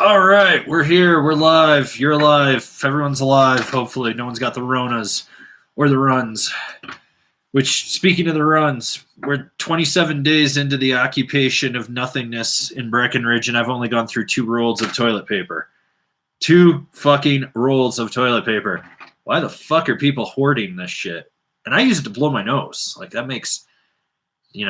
All right, we're here. We're live. You're alive. Everyone's alive. Hopefully, no one's got the Ronas or the runs. Which, speaking of the runs, we're 27 days into the occupation of nothingness in Breckenridge, and I've only gone through 2 rolls of toilet paper. 2 fucking rolls of toilet paper. Why the fuck are people hoarding this shit? And I use it to blow my nose. Like, that makes, it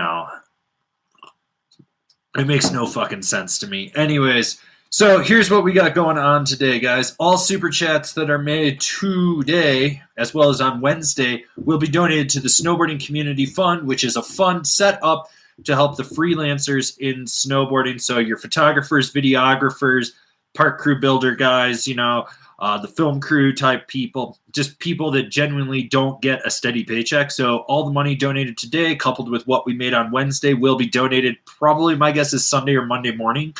makes no fucking sense to me. Anyways, so here's what we got going on today, guys. All super chats that are made today, as well as on Wednesday, will be donated to the Snowboarding Community Fund, which is a fund set up to help the freelancers in snowboarding. So your photographers, videographers, park crew builder guys, the film crew type people, just people that genuinely don't get a steady paycheck. So all the money donated today, coupled with what we made on Wednesday, will be donated probably, my guess is Sunday or Monday morning,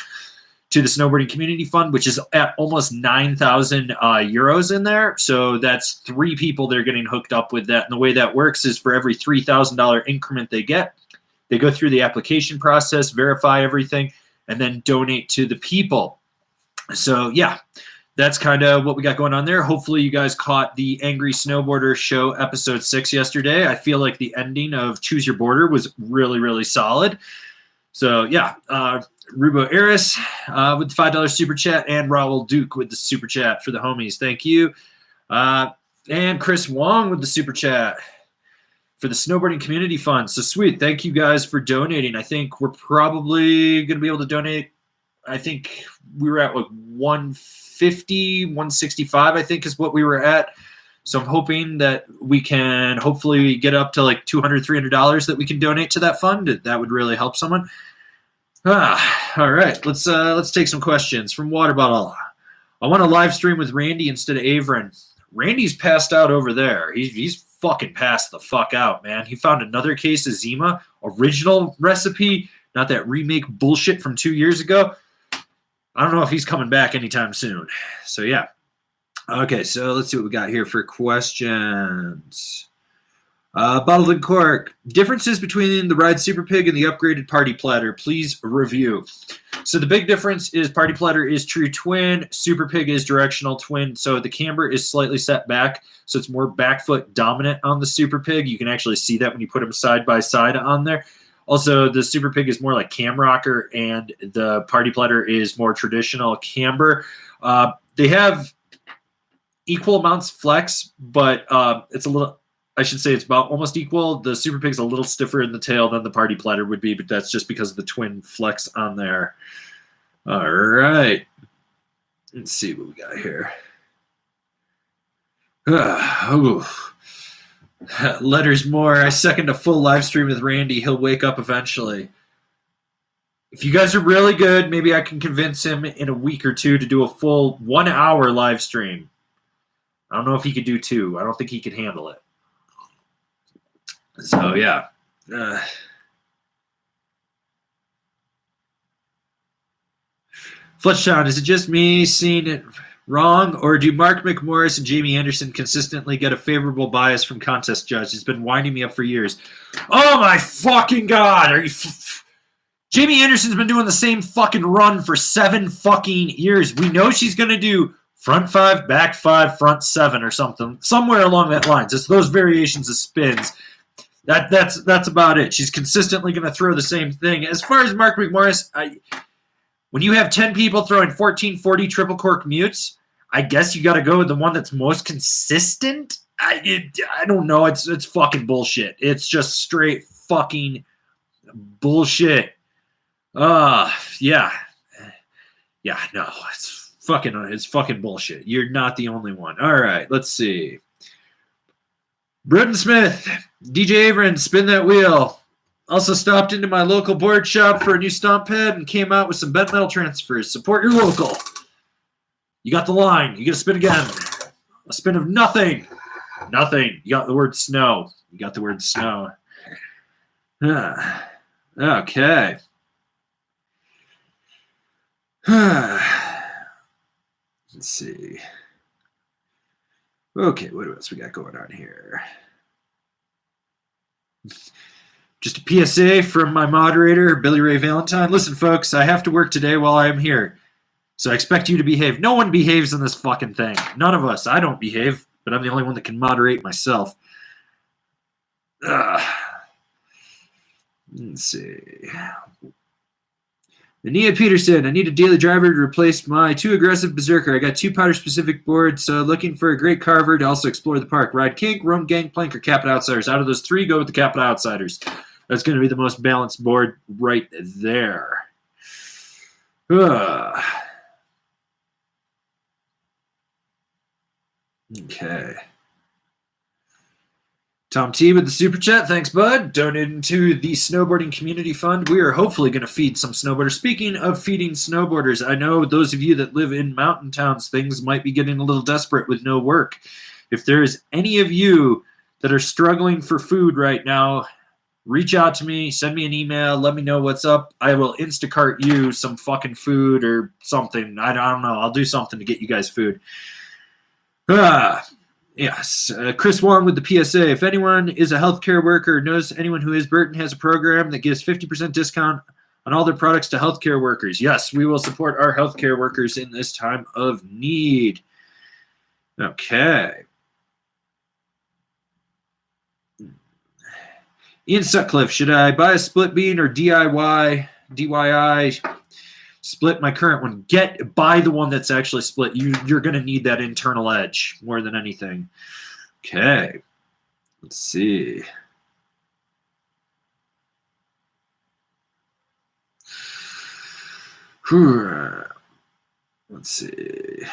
to the Snowboarding Community Fund, which is at almost 9,000 euros in there. So that's 3 people that are getting hooked up with that. And the way that works is for every $3,000 increment they get, they go through the application process, verify everything, and then donate to the people. So yeah, that's kind of what we got going on there. Hopefully you guys caught the Angry Snowboarder Show episode 6 yesterday. I feel like the ending of Choose Your Border was really, really solid. So yeah, Rubo Eris with the $5 super chat, and Raul Duke with the super chat for the homies. Thank you. And Chris Wong with the super chat for the Snowboarding Community Fund. So sweet. Thank you guys for donating. I think we're probably going to be able to donate. I think we were at like 150, 165, I think is what we were at. So I'm hoping that we can hopefully get up to like $200, $300 that we can donate to that fund. That would really help someone. All right, let's take some questions from Water Bottle. I want to live stream with Randy instead of Averin. Randy's passed out over there. He's fucking passed the fuck out, man. He found another case of Zima, original recipe, not that remake bullshit from 2 years ago. I don't know if he's coming back anytime soon. So yeah. Okay, so let's see what we got here for questions. Bottled and Cork. Differences between the Ride Super Pig and the upgraded Party Platter. Please review. So the big difference is Party Platter is true twin. Super Pig is directional twin. So the camber is slightly set back. So it's more back foot dominant on the Super Pig. You can actually see that when you put them side by side on there. Also, the Super Pig is more like cam rocker, and the Party Platter is more traditional camber. They have equal amounts of flex, but it's a little... I should say it's about almost equal. The Super Pig's a little stiffer in the tail than the Party Platter would be, but that's just because of the twin flex on there. All right. Let's see what we got here. Letters more. I second a full live stream with Randy. He'll wake up eventually. If you guys are really good, maybe I can convince him in a week or 2 to do a full 1-hour live stream. I don't know if he could do 2. I don't think he could handle it. So, yeah. Fletchtown, is it just me seeing it wrong, or do Mark McMorris and Jamie Anderson consistently get a favorable bias from contest judges? It's been winding me up for years. Oh, my fucking God. Are you... Jamie Anderson's been doing the same fucking run for 7 fucking years. We know she's going to do front 5, back 5, front 7 or something. Somewhere along that line. It's those variations of spins. That's about it. She's consistently going to throw the same thing. As far as Mark McMorris, when you have 10 people throwing 1440 triple cork mutes, I guess you got to go with the one that's most consistent. I don't know. It's fucking bullshit. It's just straight fucking bullshit. Yeah. Yeah, no. It's fucking bullshit. You're not the only one. All right, let's see. Broden Smith, DJ Averin, spin that wheel. Also stopped into my local board shop for a new stomp pad and came out with some bent metal transfers. Support your local. You got the line. You get to spin again. A spin of nothing. Nothing. You got the word snow. You got the word snow. Okay. Let's see. Okay, what else we got going on here? Just a PSA from my moderator, Billy Ray Valentine. Listen, folks, I have to work today while I am here. So I expect you to behave. No one behaves in this fucking thing. None of us. I don't behave, but I'm the only one that can moderate myself. Ugh. Let's see. Ania Peterson, I need a daily driver to replace my too aggressive berserker. I got 2 powder specific boards, so looking for a great carver to also explore the park. Ride kink, roam gangplank, or capit outsiders. Out of those 3, go with the capit outsiders. That's going to be the most balanced board right there. Ugh. Okay. Tom T with the super chat. Thanks, bud. Donating to the Snowboarding Community Fund. We are hopefully going to feed some snowboarders. Speaking of feeding snowboarders, I know those of you that live in mountain towns, things might be getting a little desperate with no work. If there is any of you that are struggling for food right now, reach out to me, send me an email, let me know what's up. I will Instacart you some fucking food or something. I don't know. I'll do something to get you guys food. Yes. Chris Wong with the PSA. If anyone is a healthcare worker or knows anyone who is, Burton has a program that gives 50% discount on all their products to healthcare workers. Yes, we will support our healthcare workers in this time of need. Okay. Ian Sutcliffe, should I buy a split bean or DIY? Split my current one. Buy the one that's actually split. You're going to need that internal edge more than anything. Okay. Let's see. Let's see.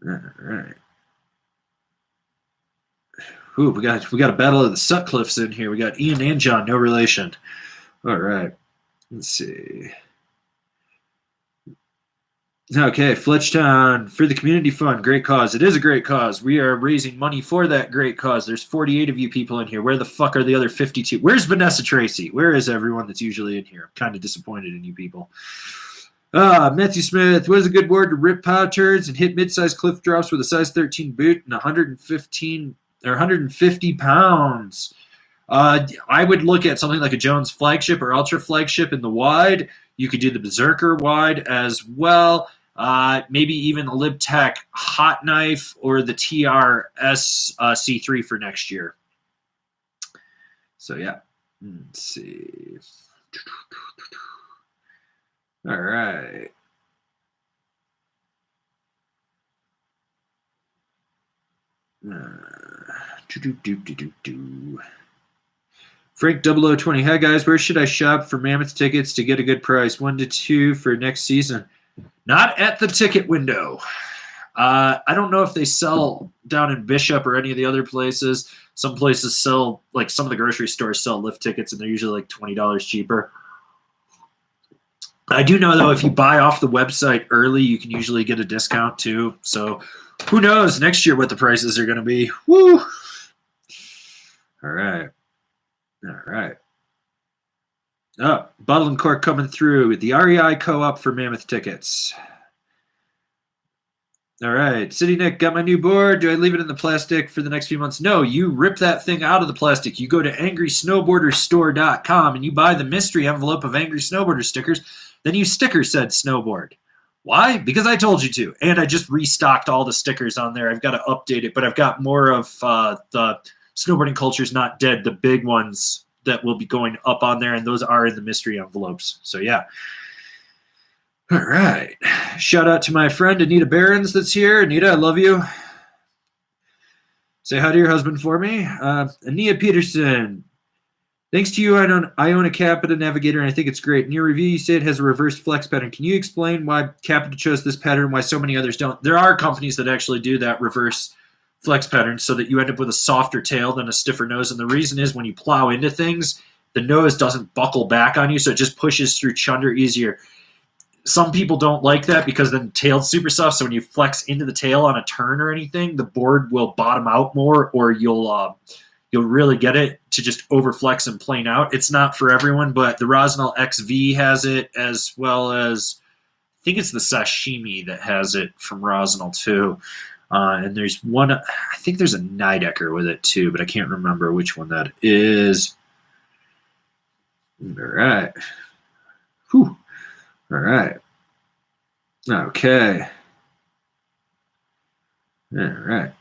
All right. Ooh, we got a battle of the Sutcliffes in here. We got Ian and John, no relation. All right. Let's see. Okay, Fletchtown for the community fund. Great cause. It is a great cause. We are raising money for that great cause. There's 48 of you people in here. Where the fuck are the other 52? Where's Vanessa Tracy? Where is everyone that's usually in here? I'm kind of disappointed in you people. Matthew Smith. What is a good board to rip pow turds and hit mid-sized cliff drops with a size 13 boot and 150 pounds? I would look at something like a Jones flagship or ultra flagship in the wide. You could do the Berserker wide as well. Maybe even the LibTech Hot Knife or the TRS C3 for next year. So, yeah. Let's see. All right. Frank 0020. Hi, guys. Where should I shop for Mammoth tickets to get a good price? 1 to 2 for next season. Not at the ticket window. I don't know if they sell down in Bishop or any of the other places. Some places sell, like some of the grocery stores sell lift tickets, and they're usually like $20 cheaper. I do know, though, if you buy off the website early, you can usually get a discount, too. So who knows next year what the prices are going to be. Woo! All right. All right. Oh, Bottle and Cork coming through with the REI Co-op for Mammoth tickets. All right. City Nick, got my new board. Do I leave it in the plastic for the next few months? No, you rip that thing out of the plastic. You go to angrysnowboarderstore.com and you buy the mystery envelope of Angry Snowboarder stickers. Then you sticker said snowboard. Why? Because I told you to. And I just restocked all the stickers on there. I've got to update it, but I've got more of the Snowboarding Culture's Not Dead, the big ones that will be going up on there, and those are in the mystery envelopes. So, yeah. All right. Shout out to my friend Anita Behrens that's here. Anita, I love you. Say hi to your husband for me. Ania Peterson. Thanks to you, I own a Capita Navigator, and I think it's great. In your review, you say it has a reverse flex pattern. Can you explain why Capita chose this pattern and why so many others don't? There are companies that actually do that reverse flex pattern so that you end up with a softer tail than a stiffer nose. And the reason is when you plow into things, the nose doesn't buckle back on you, so it just pushes through chunder easier. Some people don't like that because then the tail's super soft, so when you flex into the tail on a turn or anything, the board will bottom out more, or you'll really get it to just overflex and plane out. It's not for everyone, but the Rosnell XV has it, as well as I think it's the Sashimi that has it from Rosnell too. And there's one, I think there's a Nidecker with it too, but I can't remember which one that is. All right. Whew. All right. Okay. All right.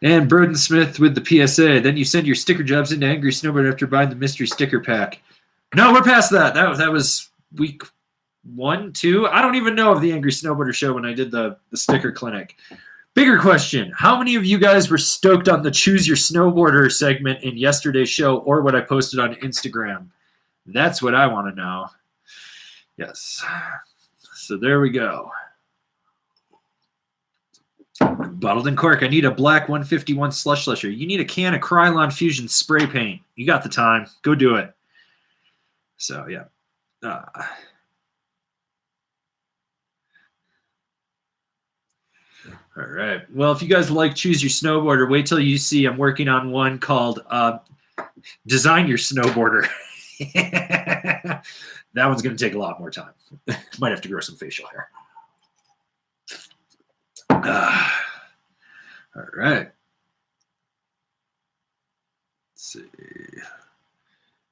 And Burden Smith with the PSA. Then you send your sticker jobs into Angry Snowboard after buying the mystery sticker pack. No, we're past that. That was week 1, 2. I don't even know of the Angry Snowboarder show when I did the sticker clinic. Bigger question. How many of you guys were stoked on the Choose Your Snowboarder segment in yesterday's show or what I posted on Instagram? That's what I want to know. Yes. So there we go. Bottled in cork. I need a black 151 slush slusher. You need a can of Krylon Fusion spray paint. You got the time. Go do it. So, yeah. All right. Well, if you guys like Choose Your Snowboarder, wait till you see I'm working on one called Design Your Snowboarder. That one's going to take a lot more time. Might have to grow some facial hair. All right. Let's see.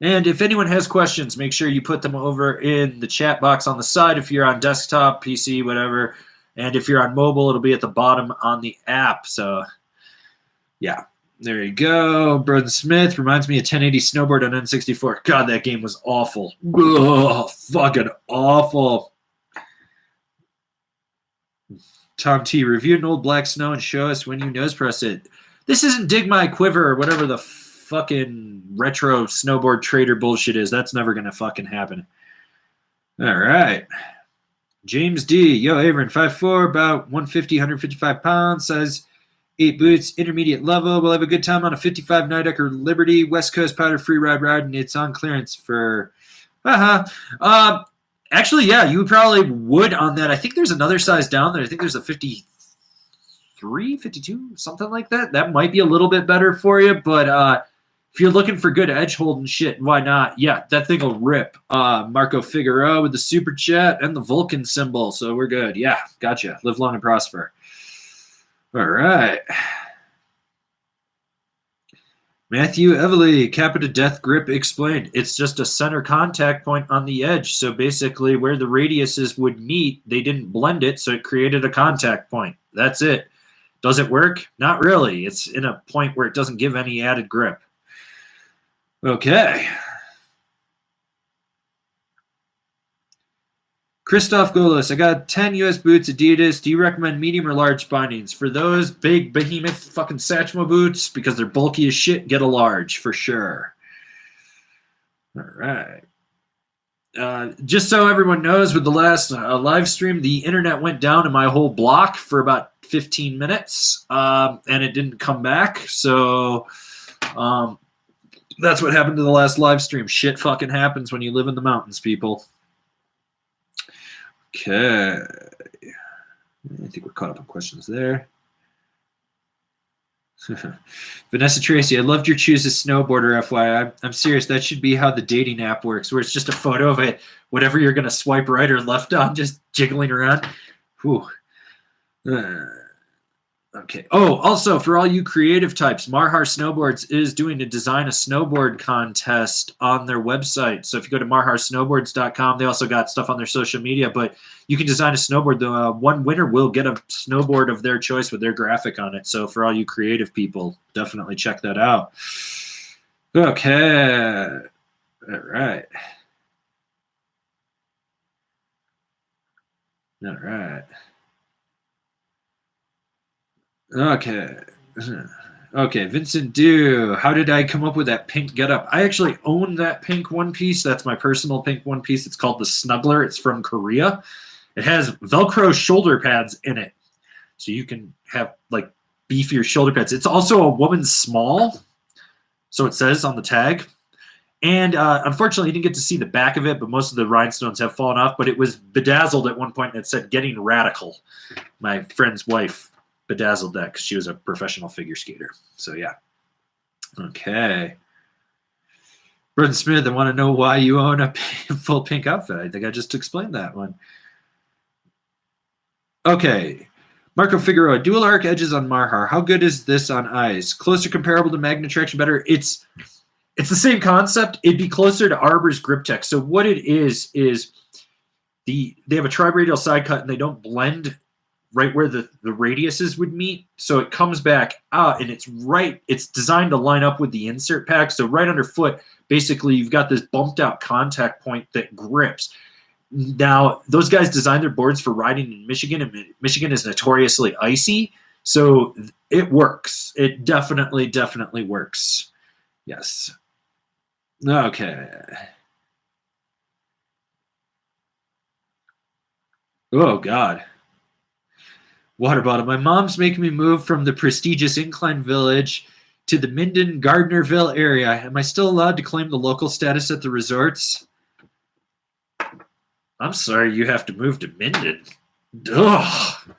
And if anyone has questions, make sure you put them over in the chat box on the side if you're on desktop, PC, whatever. And if you're on mobile, it'll be at the bottom on the app. So, yeah. There you go. Brother Smith reminds me of 1080 Snowboard on N64. God, that game was awful. Ugh, fucking awful. Tom T, review an old black snow and show us when you nose press it. This isn't Dig My Quiver or whatever the fucking retro snowboard trader bullshit is. That's never going to fucking happen. All right. James D, yo, Averin, 5'4", about 150, 155 pounds, size 8 boots, intermediate level. We'll have a good time on a 55 Nidecker Liberty, West Coast powder free ride, and it's on clearance for, actually, yeah, you probably would on that. I think there's another size down there. I think there's a 53, 52, something like that. That might be a little bit better for you, but if you're looking for good edge holding shit, why not? Yeah, that thing will rip. Marco Figueroa with the super chat and the Vulcan symbol, so we're good. Yeah, gotcha. Live long and prosper. All right. Matthew Everly, Capita Death Grip explained. It's just a center contact point on the edge. So basically where the radiuses would meet, they didn't blend it, so it created a contact point. That's it. Does it work? Not really. It's in a point where it doesn't give any added grip. Okay. Christoph Golis, I got 10 US boots, Adidas. Do you recommend medium or large bindings? For those big behemoth fucking Satchmo boots, because they're bulky as shit, get a large for sure. All right. Just so everyone knows, with the last live stream, the internet went down in my whole block for about 15 minutes, and it didn't come back. So that's what happened to the last live stream. Shit fucking happens when you live in the mountains, people. Okay. I think we're caught up on questions there. Vanessa Tracy, I loved your Choose a Snowboarder, FYI. I'm serious. That should be how the dating app works, where it's just a photo of it, whatever you're going to swipe right or left on, just jiggling around. Whew. Okay. Oh, also, for all you creative types, Marhar Snowboards is doing a design a snowboard contest on their website. So if you go to marharsnowboards.com, they also got stuff on their social media, but you can design a snowboard. The one winner will get a snowboard of their choice with their graphic on it. So for all you creative people, definitely check that out. Okay. All right. All right. Okay. Okay, Vincent Dew. How did I come up with that pink getup? I actually own that pink one piece. That's my personal pink one piece. It's called the Snuggler. It's from Korea. It has Velcro shoulder pads in it. So you can have like beefier shoulder pads. It's also a woman's small. So it says on the tag. And unfortunately, you didn't get to see the back of it, but most of the rhinestones have fallen off. But it was bedazzled at one point and it said getting radical. My friend's wife bedazzled that because she was a professional figure skater. So yeah. Okay. Burton Smith, I want to know why you own a full pink outfit. I think I just explained that one. Okay. Marco Figueroa, dual arc edges on Marhar. How good is this on ice? Closer comparable to Magna Traction, better. It's It's the same concept. It'd be closer to Arbor's Grip Tech. So what it is they have a tri-radial side cut and they don't blend right where the radiuses would meet. So it comes back out and it's designed to line up with the insert pack. So right underfoot, basically you've got this bumped out contact point that grips. Now, those guys designed their boards for riding in Michigan, and Michigan is notoriously icy. So it works. It definitely works. Yes. Okay. Oh, God. Water bottle. My mom's making me move from the prestigious Incline Village to the Minden Gardnerville area. Am I still allowed to claim the local status at the resorts? I'm sorry you have to move to Minden. Ugh.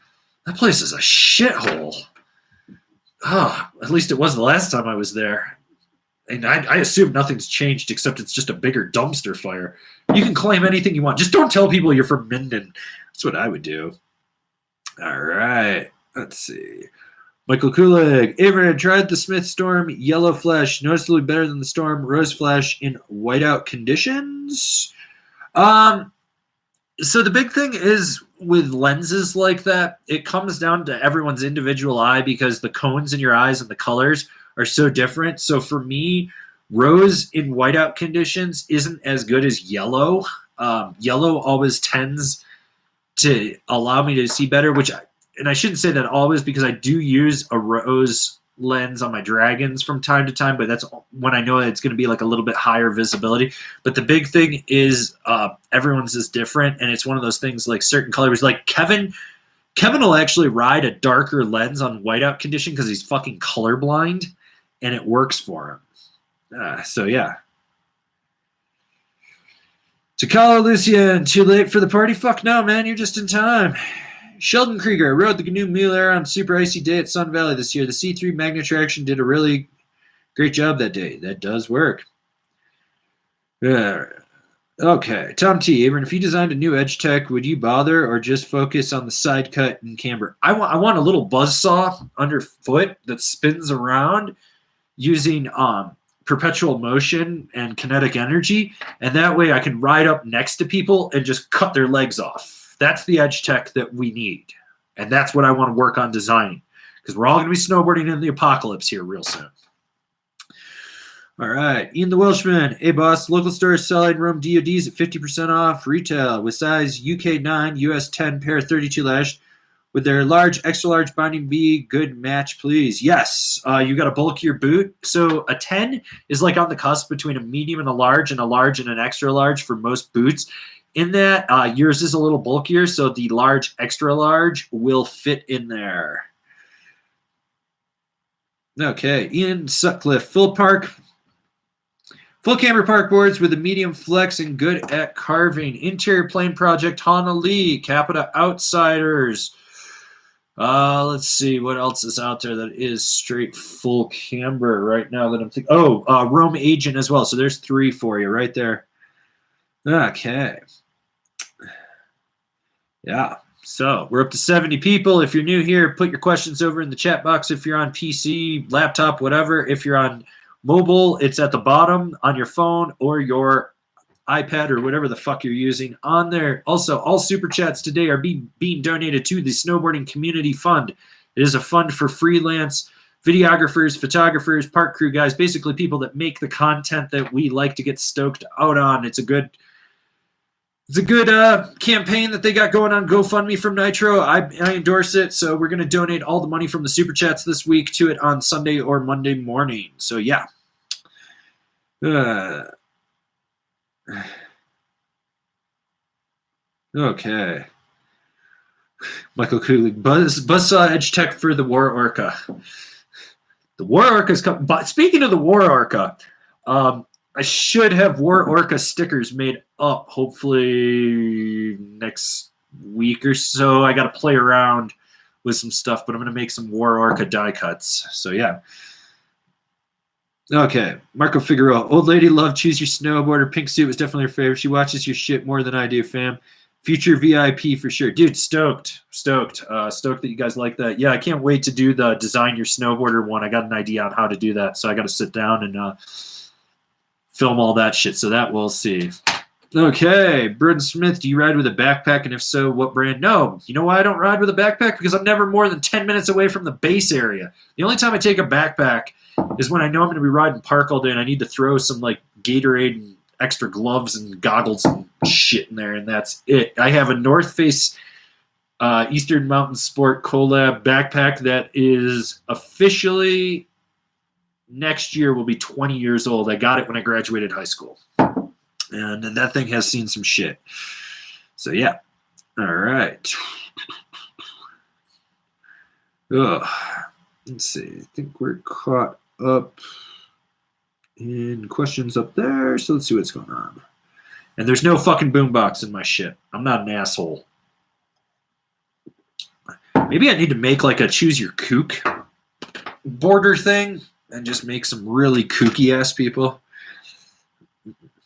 That place is a shithole. Oh, at least it was the last time I was there. And I assume nothing's changed except it's just a bigger dumpster fire. You can claim anything you want. Just don't tell people you're from Minden. That's what I would do. All right. Let's see. Michael Kulig. Avery, tried the Smith Storm Yellow Flash. Noticeably better than the Storm Rose Flash in whiteout conditions. So the big thing is with lenses like that, it comes down to everyone's individual eye because the cones in your eyes and the colors are so different. So for me, rose in whiteout conditions isn't as good as yellow. Yellow always tends to allow me to see better, and I shouldn't say that always because I do use a rose lens on my dragons from time to time, but that's when I know it's going to be like a little bit higher visibility. But the big thing is everyone's is different, and it's one of those things like certain colors. Like Kevin will actually ride a darker lens on whiteout condition because he's fucking colorblind, and it works for him. So yeah. Takalo Lucian, too late for the party? Fuck no, man, you're just in time. Sheldon Krieger rode the GNU Mule Air on a super icy day at Sun Valley this year. The C3 Magna Traction did a really great job that day. That does work. Okay, Tom T. Even if you designed a new Edge Tech, would you bother or just focus on the side cut and camber? I want a little buzzsaw underfoot that spins around using perpetual motion and kinetic energy, and that way I can ride up next to people and just cut their legs off. That's the Edge Tech that we need, and that's what I want to work on designing because we're all going to be snowboarding in the apocalypse here real soon. All right, Ian the Welshman. Hey, boss, local stores selling Rome DODs at 50% off retail with size UK 9, US 10 pair 32 lash with their large, extra large binding B. Good match, please. Yes, you got a bulkier boot. So a 10 is like on the cusp between a medium and a large and an extra large for most boots. In that, yours is a little bulkier, so the large, extra large will fit in there. Okay, Ian Sutcliffe, full camber park boards with a medium flex and good at carving. Interior plane project, Hana Lee, Capita Outsiders. Let's see what else is out there that is straight full camber right now that I'm thinking. Oh, Rome Agent as well. So there's 3 for you right there. Okay. Yeah. So we're up to 70 people. If you're new here, put your questions over in the chat box. If you're on PC, laptop, whatever. If you're on mobile, it's at the bottom on your phone or your iPad or whatever the fuck you're using on there. Also, all super chats today are being donated to the Snowboarding Community Fund. It is a fund for freelance videographers, photographers, park crew guys, basically people that make the content that we like to get stoked out on. It's a good campaign that they got going on GoFundMe from Nitro. I endorse it, so we're going to donate all the money from the super chats this week to it on Sunday or Monday morning. So yeah. Okay. Michael Kulig, Buzzsaw Edge Tech for the War Orca. The War Orca's coming. But speaking of the War Orca, I should have War Orca stickers made up hopefully next week or so. I got to play around with some stuff, but I'm going to make some War Orca die cuts. So yeah. Okay, Marco Figueroa. Old lady loved Choose Your Snowboarder. Pink suit was definitely her favorite. She watches your shit more than I do, fam. Future VIP for sure. Dude, stoked that you guys like that. Yeah, I can't wait to do the Design Your Snowboarder one. I got an idea on how to do that, so I got to sit down and film all that shit. So that we'll see. Okay, Burton Smith, do you ride with a backpack? And if so, what brand? No. You know why I don't ride with a backpack? Because I'm never more than 10 minutes away from the base area. The only time I take a backpack is when I know I'm going to be riding park all day and I need to throw some like Gatorade and extra gloves and goggles and shit in there, and that's it. I have a North Face Eastern Mountain Sport collab backpack that is officially next year will be 20 years old. I got it when I graduated high school. And that thing has seen some shit. So, yeah. All right. Ugh. Let's see. I think we're caught up in questions up there. So, let's see what's going on. And there's no fucking boombox in my shit. I'm not an asshole. Maybe I need to make like a choose your kook border thing and just make some really kooky ass people.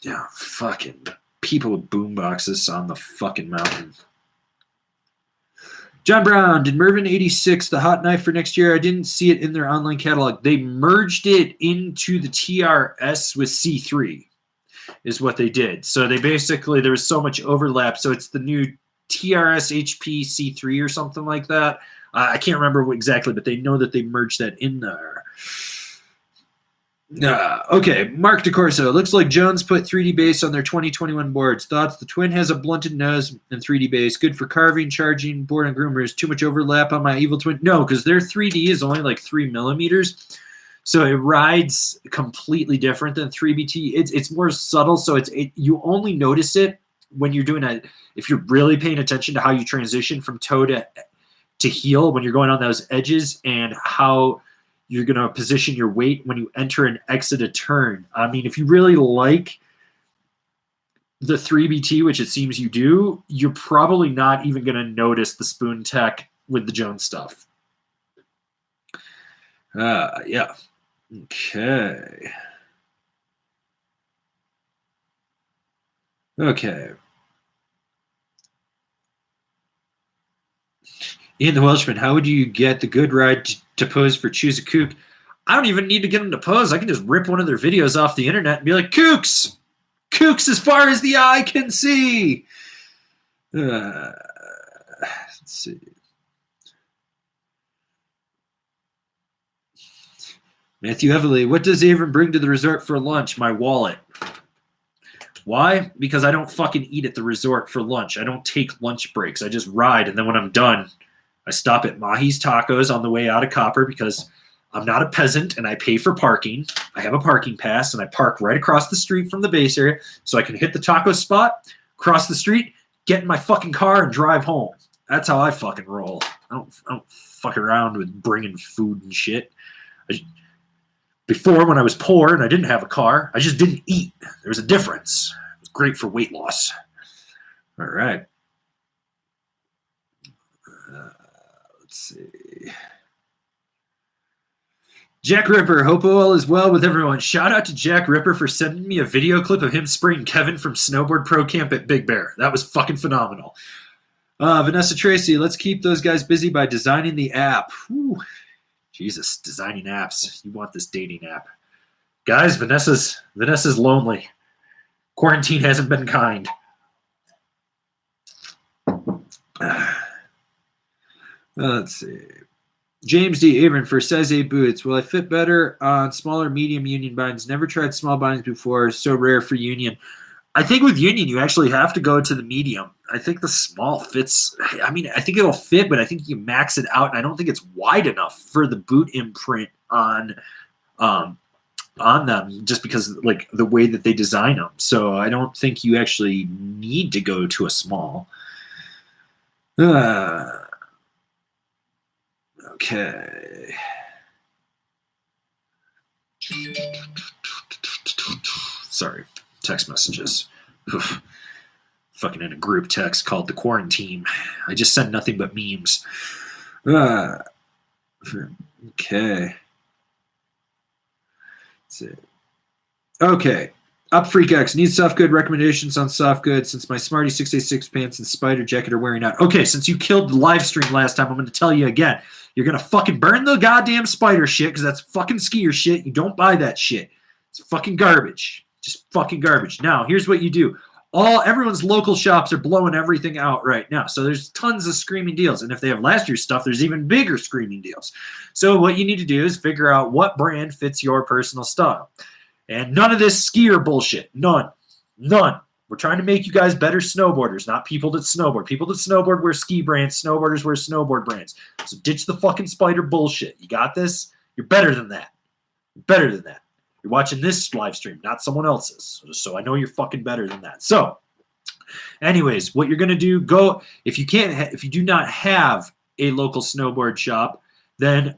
Yeah, fucking people with boomboxes on the fucking mountain. John Brown, did Mervin 86 the hot knife for next year? I didn't see it in their online catalog. They merged it into the TRS with C3 is what they did. So they basically, there was so much overlap. So it's the new TRS HP C3 or something like that. I can't remember exactly, but they know that they merged that in there. Okay, Mark DeCorso. Looks like Jones put 3D base on their 2021 boards. Thoughts? The Twin has a blunted nose and 3D base. Good for carving, charging, board, and groomers. Too much overlap on my Evil Twin? No, because their 3D is only like 3 millimeters. So it rides completely different than 3BT. It's more subtle, so you only notice it when you're doing if you're really paying attention to how you transition from toe to heel when you're going on those edges and how you're going to position your weight when you enter and exit a turn. I mean, if you really like the 3BT, which it seems you do, you're probably not even going to notice the spoon tech with the Jones stuff. Yeah. Okay. Okay. Ian the Welshman, how would you get the good ride to pose for Choose a Kook? I don't even need to get them to pose. I can just rip one of their videos off the internet and be like, Kooks! Kooks as far as the eye can see! Let's see. Matthew Everly, what does Avon bring to the resort for lunch? My wallet. Why? Because I don't fucking eat at the resort for lunch. I don't take lunch breaks. I just ride, and then when I'm done, I stop at Mahi's Tacos on the way out of Copper because I'm not a peasant and I pay for parking. I have a parking pass, and I park right across the street from the base area so I can hit the taco spot, cross the street, get in my fucking car, and drive home. That's how I fucking roll. I don't fuck around with bringing food and shit. Before, when I was poor and I didn't have a car, I just didn't eat. There was a difference. It was great for weight loss. All right. Let's see. Jack Ripper, hope all is well with everyone. Shout out to Jack Ripper for sending me a video clip of him spraying Kevin from Snowboard Pro Camp at Big Bear. That was fucking phenomenal. Vanessa Tracy, let's keep those guys busy by designing the app. Whew. Jesus, designing apps. You want this dating app. Guys, Vanessa's lonely. Quarantine hasn't been kind. Let's see. James D. Abram for Seze Boots. Will I fit better on smaller medium union bindings? Never tried small bindings before. So rare for union. I think with union, you actually have to go to the medium. I think the small fits. I mean, I think it'll fit, but I think you max it out, and I don't think it's wide enough for the boot imprint on them, just because like the way that they design them. So I don't think you actually need to go to a small. Okay. Sorry. Text messages. Oof. Fucking in a group text called the Quarantine. I just send nothing but memes. Okay. That's it. Okay. Up Freak X. Need soft good recommendations on soft good since my Smarty 686 pants and spider jacket are wearing out. Okay, since you killed the live stream last time, I'm going to tell you again. You're going to fucking burn the goddamn spider shit because that's fucking skier shit. You don't buy that shit. It's fucking garbage. Just fucking garbage. Now, here's what you do. Everyone's local shops are blowing everything out right now. So there's tons of screaming deals. And if they have last year's stuff, there's even bigger screaming deals. So what you need to do is figure out what brand fits your personal style. And none of this skier bullshit. None. We're trying to make you guys better snowboarders, not people that snowboard. People that snowboard wear ski brands. Snowboarders wear snowboard brands. So ditch the fucking spider bullshit. You got this? You're better than that. You're watching this live stream, not someone else's. So I know you're fucking better than that. So anyways, what you're going to do, if you do not have a local snowboard shop, then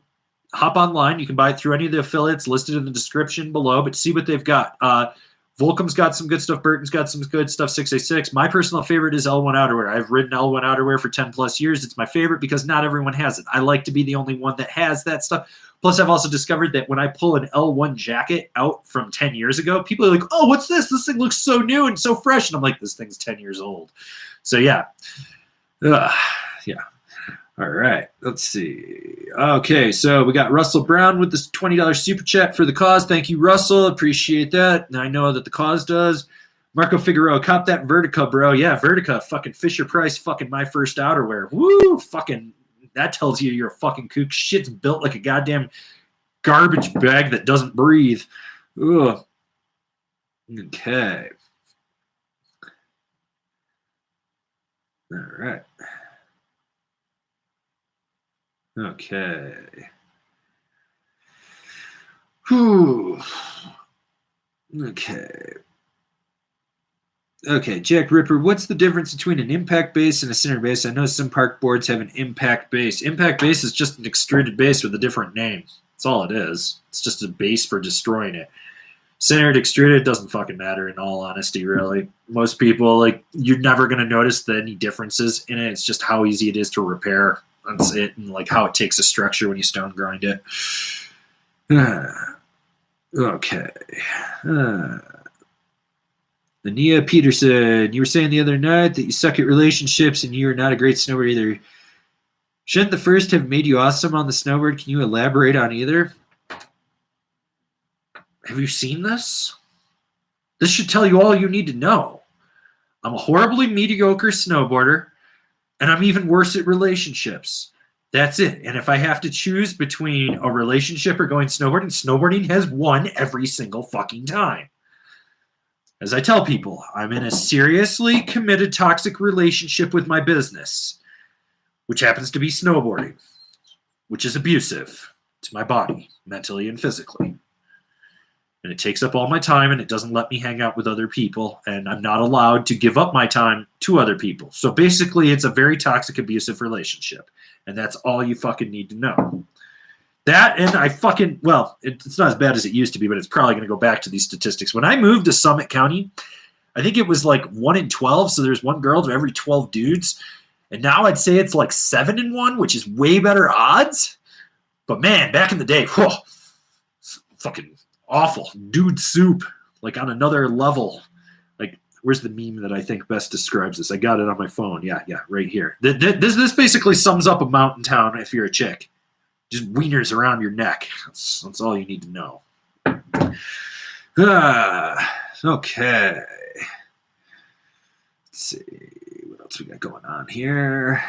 hop online. You can buy it through any of the affiliates listed in the description below, but see what they've got. Volcom's got some good stuff. Burton's got some good stuff. 686. My personal favorite is L1 outerwear. I've ridden L1 outerwear for 10 plus years. It's my favorite because not everyone has it. I like to be the only one that has that stuff. Plus, I've also discovered that when I pull an L1 jacket out from 10 years ago, people are like, oh, what's this? This thing looks so new and so fresh. And I'm like, this thing's 10 years old. So, yeah. Yeah. All right. Let's see. Okay, so we got Russell Brown with this $20 super chat for the cause. Thank you, Russell. Appreciate that. And I know that the cause does. Marco Figueroa, cop that Vertica, bro. Yeah, Vertica, fucking Fisher Price, fucking my first outerwear. Woo, fucking, that tells you you're a fucking kook. Shit's built like a goddamn garbage bag that doesn't breathe. Ugh. Okay. All right. Okay. Whew. Okay. Okay, Jack Ripper, what's the difference between an impact base and a center base? I know some park boards have an impact base. Impact base is just an extruded base with a different name. That's all it is. It's just a base for destroying it. Centered, extruded, doesn't fucking matter in all honesty, really. Most people, like, you're never going to notice any differences in it. It's just how easy it is to repair. That's it, and like how it takes a structure when you stone grind it. Okay. Ania Peterson, you were saying the other night that you suck at relationships and you're not a great snowboarder either. Shouldn't the first have made you awesome on the snowboard? Can you elaborate on either? Have you seen this? This should tell you all you need to know. I'm a horribly mediocre snowboarder. And I'm even worse at relationships. That's it. And if I have to choose between a relationship or going snowboarding, snowboarding has won every single fucking time. As I tell people, I'm in a seriously committed toxic relationship with my business, which happens to be snowboarding, which is abusive to my body, mentally and physically. And it takes up all my time, and it doesn't let me hang out with other people, and I'm not allowed to give up my time to other people. So basically, it's a very toxic, abusive relationship, and that's all you fucking need to know. That, and it's not as bad as it used to be, but it's probably going to go back to these statistics. When I moved to Summit County, I think it was like 1 in 12, so there's one girl to every 12 dudes, and now I'd say it's like 7 in 1, which is way better odds. But man, back in the day, whew, fucking awful. Dude soup. Like on another level. Like, where's the meme that I think best describes this? I got it on my phone. Yeah, right here. This basically sums up a mountain town if you're a chick. Just wieners around your neck. That's all you need to know. Okay. Let's see. What else we got going on here?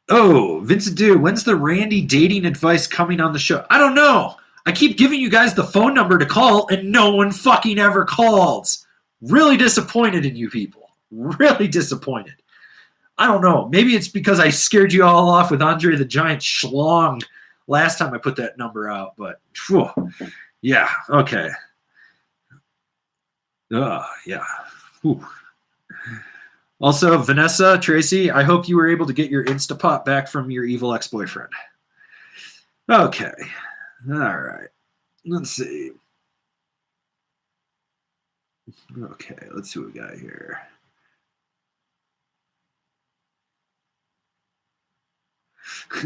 Oh, Vincent Dew, when's the Randy dating advice coming on the show? I don't know. I keep giving you guys the phone number to call, and no one fucking ever calls. Really disappointed in you people. Really disappointed. I don't know. Maybe it's because I scared you all off with Andre the Giant Schlong last time I put that number out, but whew, yeah, okay. Yeah. Whew. Also, Vanessa, Tracy, I hope you were able to get your Instapot back from your evil ex-boyfriend. Okay. All right. Let's see. Okay, let's see what we got here.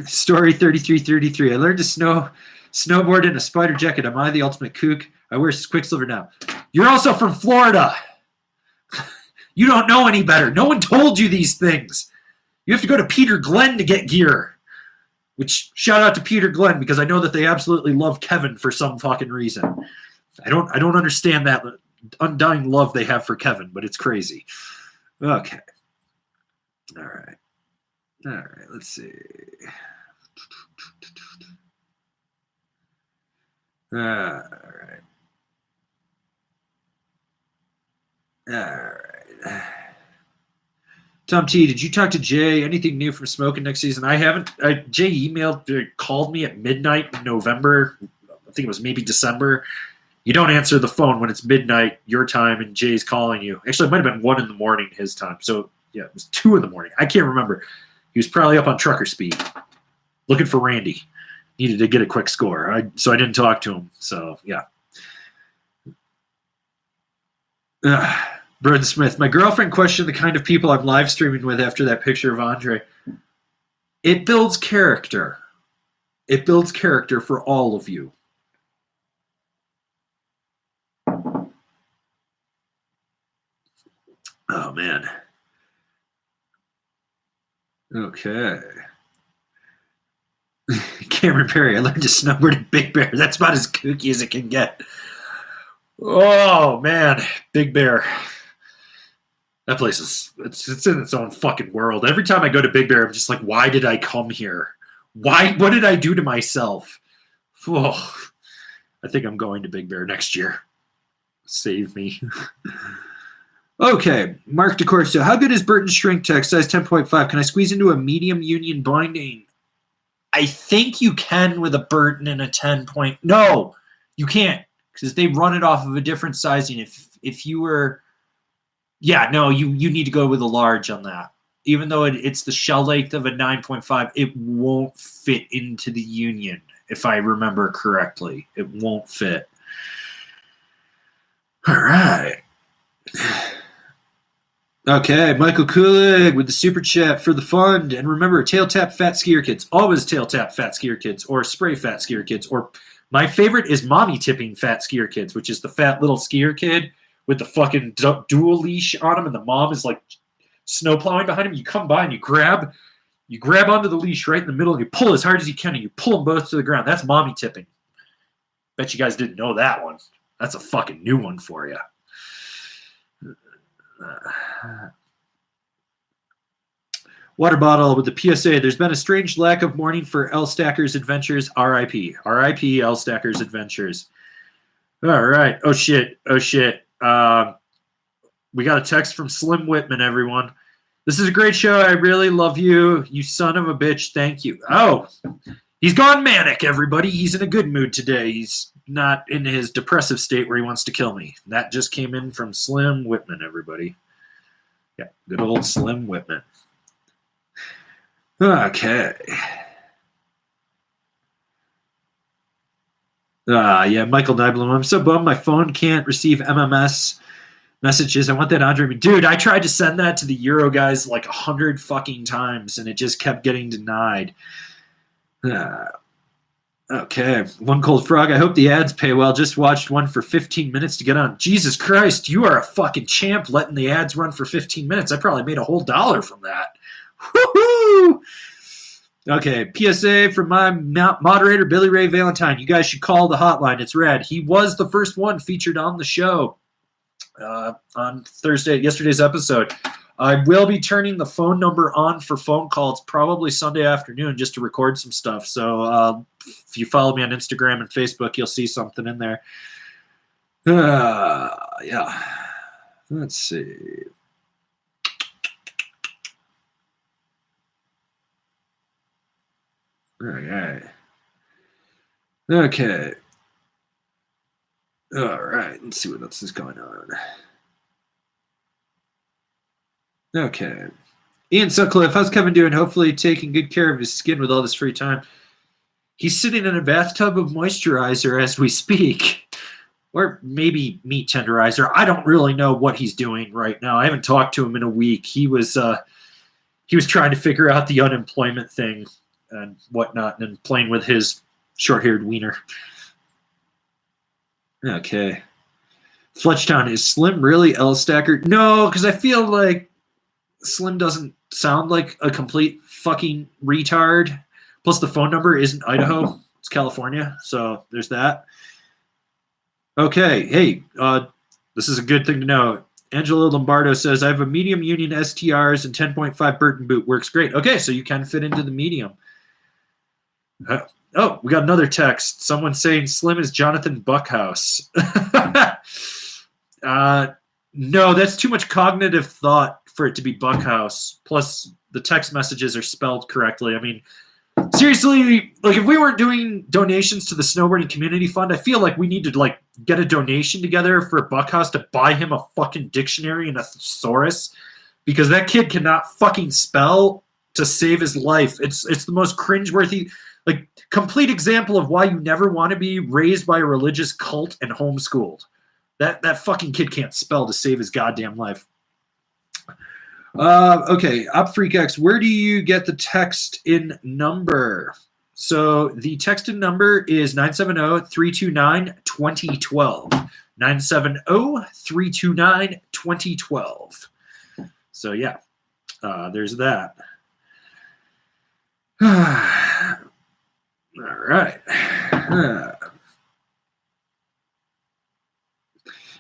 Story 3333. I learned to snowboard in a spider jacket. Am I the ultimate kook? I wear Quicksilver now. You're also from Florida. You don't know any better. No one told you these things. You have to go to Peter Glenn to get gear. Which, shout out to Peter Glenn, because I know that they absolutely love Kevin for some fucking reason. I don't understand that undying love they have for Kevin, but it's crazy. Okay. All right. Let's see. All right. Tom T, did you talk to Jay? Anything new from smoking next season? I haven't. Jay called me at midnight in November. I think it was maybe December. You don't answer the phone when it's midnight your time and Jay's calling you. Actually, it might have been 1 a.m. his time. So, yeah, it was 2 a.m. I can't remember. He was probably up on trucker speed looking for Randy. Needed to get a quick score. So I didn't talk to him. So, yeah. Burton Smith. My girlfriend questioned the kind of people I'm live streaming with after that picture of Andre. It builds character. It builds character for all of you. Oh, man. Okay. Cameron Perry, I learned to snowboard at Big Bear. That's about as kooky as it can get. Oh, man. Big Bear. That place is, it's in its own fucking world. Every time I go to Big Bear, I'm just like, why did I come here? What did I do to myself? Oh, I think I'm going to Big Bear next year. Save me. Okay, Mark DeCorso. How good is Burton's shrink tech, size 10.5? Can I squeeze into a medium union binding? I think you can with a Burton and a 10 point. No, you can't because they run it off of a different sizing. If you were, yeah, no, you need to go with a large on that. Even though it's the shell length of a 9.5, it won't fit into the union. If I remember correctly, it won't fit. All right. Okay, Michael Kulig with the super chat for the fund. And remember, tail tap fat skier kids. Always tail tap fat skier kids or spray fat skier kids. Or my favorite is mommy tipping fat skier kids, which is the fat little skier kid with the fucking dual leash on him, and the mom is like snow plowing behind him. You come by and you grab onto the leash right in the middle and you pull as hard as you can and you pull them both to the ground. That's mommy tipping. Bet you guys didn't know that one. That's a fucking new one for you. Water bottle with the PSA. There's been a strange lack of mourning for L Stacker's Adventures. R.I.P. R.I.P. L Stacker's Adventures. All right. Oh shit. We got a text from Slim Whitman, everyone. This is a great show. I really love you. You son of a bitch. Thank you. Oh, he's gone manic, everybody. He's in a good mood today. He's not in his depressive state where he wants to kill me. That just came in from Slim Whitman, everybody. Yeah, good old Slim Whitman. Okay. Yeah, Michael Nyblum. I'm so bummed my phone can't receive MMS messages. I want that Andre. Dude, I tried to send that to the Euro guys like 100 fucking times, and it just kept getting denied. Okay. One Cold Frog. I hope the ads pay well. Just watched one for 15 minutes to get on. Jesus Christ, you are a fucking champ letting the ads run for 15 minutes. I probably made a whole $1 from that. Woohoo! Okay, PSA from my moderator, Billy Ray Valentine. You guys should call the hotline. It's rad. He was the first one featured on the show on yesterday's episode. I will be turning the phone number on for phone calls probably Sunday afternoon just to record some stuff. So if you follow me on Instagram and Facebook, you'll see something in there. Yeah. Let's see. Okay. All right. Let's see what else is going on. Okay. Ian Sutcliffe, how's Kevin doing? Hopefully taking good care of his skin with all this free time. He's sitting in a bathtub of moisturizer as we speak. Or maybe meat tenderizer. I don't really know what he's doing right now. I haven't talked to him in a week. He was trying to figure out the unemployment thing and whatnot and playing with his short-haired wiener. Okay. Fletchtown, is Slim really L Stacker? No, because I feel like Slim doesn't sound like a complete fucking retard. Plus the phone number isn't Idaho. It's California. So there's that. Okay, hey, this is a good thing to know. Angelo Lombardo says, I have a medium union STRs and 10.5 Burton boot. Works great. Okay, so you can fit into the medium. Oh, we got another text. Someone saying Slim is Jonathan Buckhouse. No, that's too much cognitive thought for it to be Buckhouse. Plus, the text messages are spelled correctly. I mean, seriously, like if we weren't doing donations to the Snowboarding Community Fund, I feel like we need to like get a donation together for Buckhouse to buy him a fucking dictionary and a thesaurus, because that kid cannot fucking spell to save his life. It's the most cringeworthy, like complete example of why you never want to be raised by a religious cult and homeschooled. That fucking kid can't spell to save his goddamn life. Okay, OpFreakX, where do you get the text in number? So the text in number is 970-329-2012. 970-329-2012. So yeah, there's that. All right.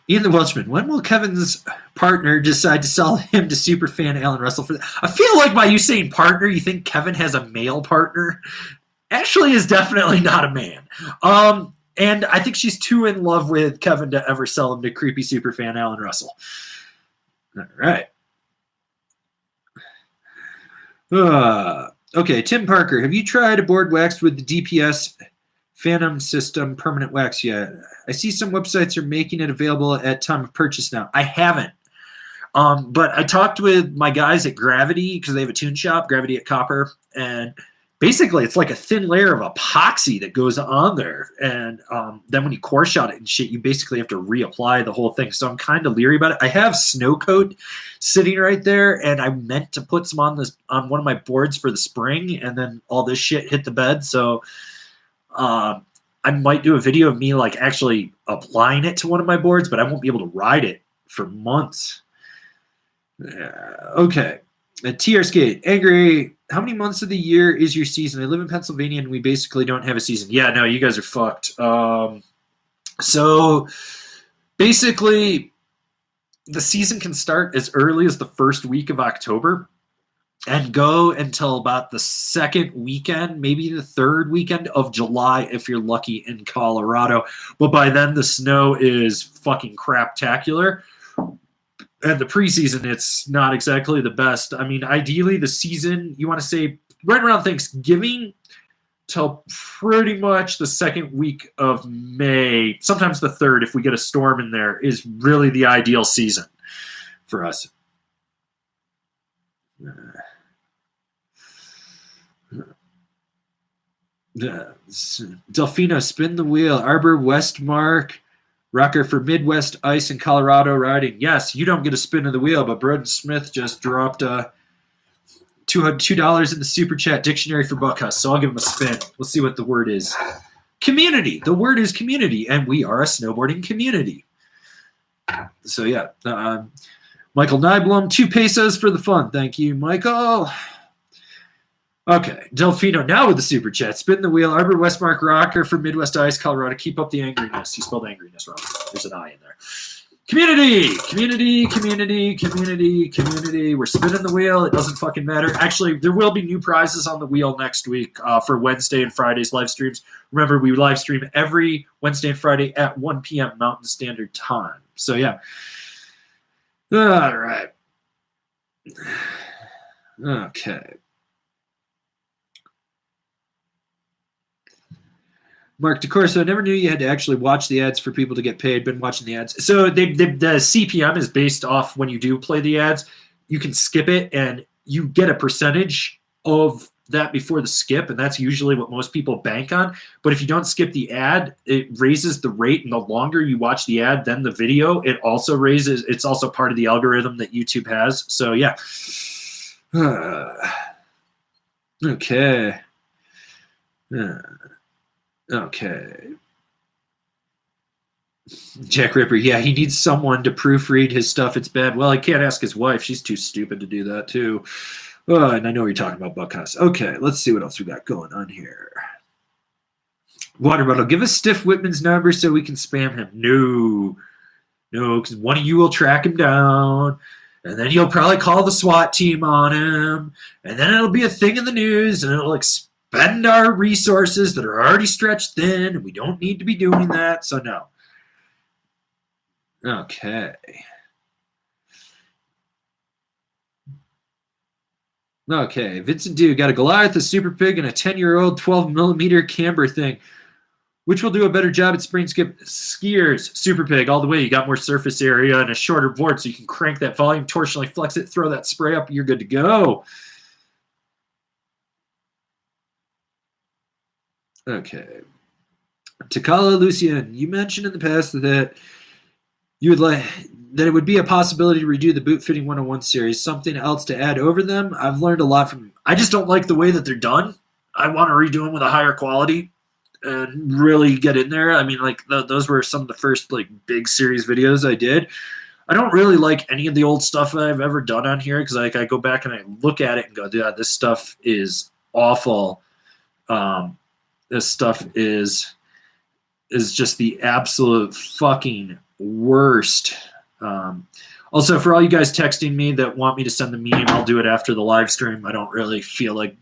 Ian the Welshman, when will Kevin's partner decide to sell him to superfan Alan Russell for that? I feel like by you saying partner, you think Kevin has a male partner. Ashley is definitely not a man. And I think she's too in love with Kevin to ever sell him to creepy superfan Alan Russell. All right. Okay, Tim Parker, have you tried a board waxed with the DPS Phantom System permanent wax yet? I see some websites are making it available at time of purchase now. I haven't. But I talked with my guys at Gravity because they have a tune shop, Gravity at Copper, and basically it's like a thin layer of epoxy that goes on there. And then when you core shot it and shit, you basically have to reapply the whole thing. So I'm kind of leery about it. I have Snow Coat sitting right there, and I meant to put some on one of my boards for the spring, and then all this shit hit the bed. So I might do a video of me like actually applying it to one of my boards, but I won't be able to ride it for months. Okay. TR Skate, Angry, how many months of the year is your season? I live in Pennsylvania and we basically don't have a season. Yeah, no, you guys are fucked. So basically the season can start as early as the first week of October and go until about the second weekend, maybe the third weekend of July if you're lucky in Colorado. But by then the snow is fucking craptacular. And the preseason, it's not exactly the best. I mean, ideally the season, you want to say right around Thanksgiving till pretty much the second week of May, sometimes the third if we get a storm in there, is really the ideal season for us. Delfino, spin the wheel. Arbor Westmark, rocker for Midwest Ice in Colorado riding. Yes, you don't get a spin of the wheel, but Broden Smith just dropped $2 in the super chat dictionary for Buckhouse, so I'll give him a spin. We'll see what the word is. Community. The word is community, and we are a snowboarding community. So yeah, Michael Nyblom, 2 pesos for the fun. Thank you, Michael. Okay, Delfino now with the super chat. Spin the wheel. Arbor Westmark rocker for Midwest Ice, Colorado. Keep up the angriness. He spelled angriness wrong. There's an I in there. Community, community, community, community, community. We're spinning the wheel. It doesn't fucking matter. Actually, there will be new prizes on the wheel next week for Wednesday and Friday's live streams. Remember, we live stream every Wednesday and Friday at 1 p.m. Mountain Standard Time. So yeah. All right. Okay. Mark DeCorso, I never knew you had to actually watch the ads for people to get paid. Been watching the ads. So the CPM is based off when you do play the ads. You can skip it, and you get a percentage of that before the skip, and that's usually what most people bank on. But if you don't skip the ad, it raises the rate, and the longer you watch the ad than the video, it also raises. It's also part of the algorithm that YouTube has. So yeah. Okay. Okay. Jack Ripper, yeah, he needs someone to proofread his stuff. It's bad. Well, I can't ask his wife. She's too stupid to do that, too. And I know you're talking about Buckhouse. Okay, let's see what else we got going on here. Water bottle. Give us Stiff Whitman's number so we can spam him. No. No, because one of you will track him down, and then you'll probably call the SWAT team on him, and then it'll be a thing in the news, and it'll expend our resources that are already stretched thin, and we don't need to be doing that, so no. Okay. Okay, Vincent Dew got a Goliath, a Super Pig, and a 10-year-old 12-millimeter camber thing. Which will do a better job at spring skip skiers? Super Pig, all the way. You got more surface area and a shorter board, so you can crank that volume, torsionally flex it, throw that spray up, you're good to go. Okay. Takala Lucian, you mentioned in the past that you would like that it would be a possibility to redo the Boot Fitting 101 series. Something else to add over them? I've learned a lot from. I just don't like the way that they're done. I want to redo them with a higher quality and really get in there. I mean, like those were some of the first like big series videos I did. I don't really like any of the old stuff I've ever done on here because like I go back and I look at it and go, yeah, this stuff is awful. This stuff is just the absolute fucking worst. Also, for all you guys texting me that want me to send the meme, I'll do it after the live stream. I don't really feel like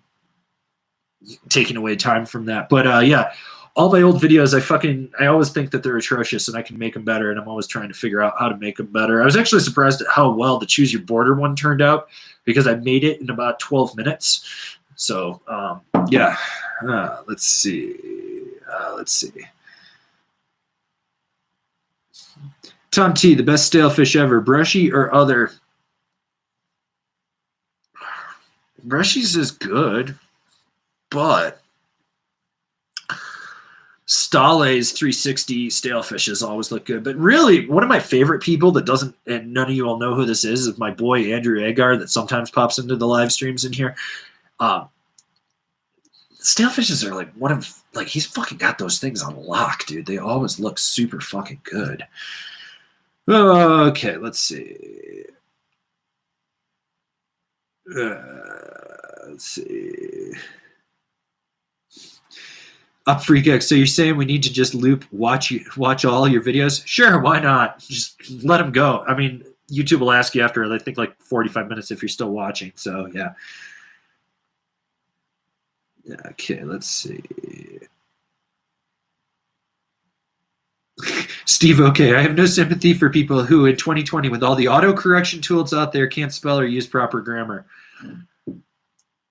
taking away time from that. But yeah, all my old videos, I always think that they're atrocious and I can make them better, and I'm always trying to figure out how to make them better. I was actually surprised at how well the Choose Your Border one turned out because I made it in about 12 minutes. So yeah, let's see. Tom T, the best stale fish ever, brushy or other? Brushy's is good, but Stale's 360 stale fishes always look good. But really, one of my favorite people that doesn't, and none of you all know who this is my boy Andrew Agar that sometimes pops into the live streams in here. Stale fishes are like one of, like, he's fucking got those things on lock, dude. They always look super fucking good. Okay, let's see. Let's see. Up Freak X. So you're saying we need to just watch all your videos? Sure, why not? Just let them go. I mean, YouTube will ask you after, I think, like 45 minutes if you're still watching. So yeah. Okay, let's see. Steve, okay, I have no sympathy for people who in 2020 with all the autocorrection tools out there can't spell or use proper grammar.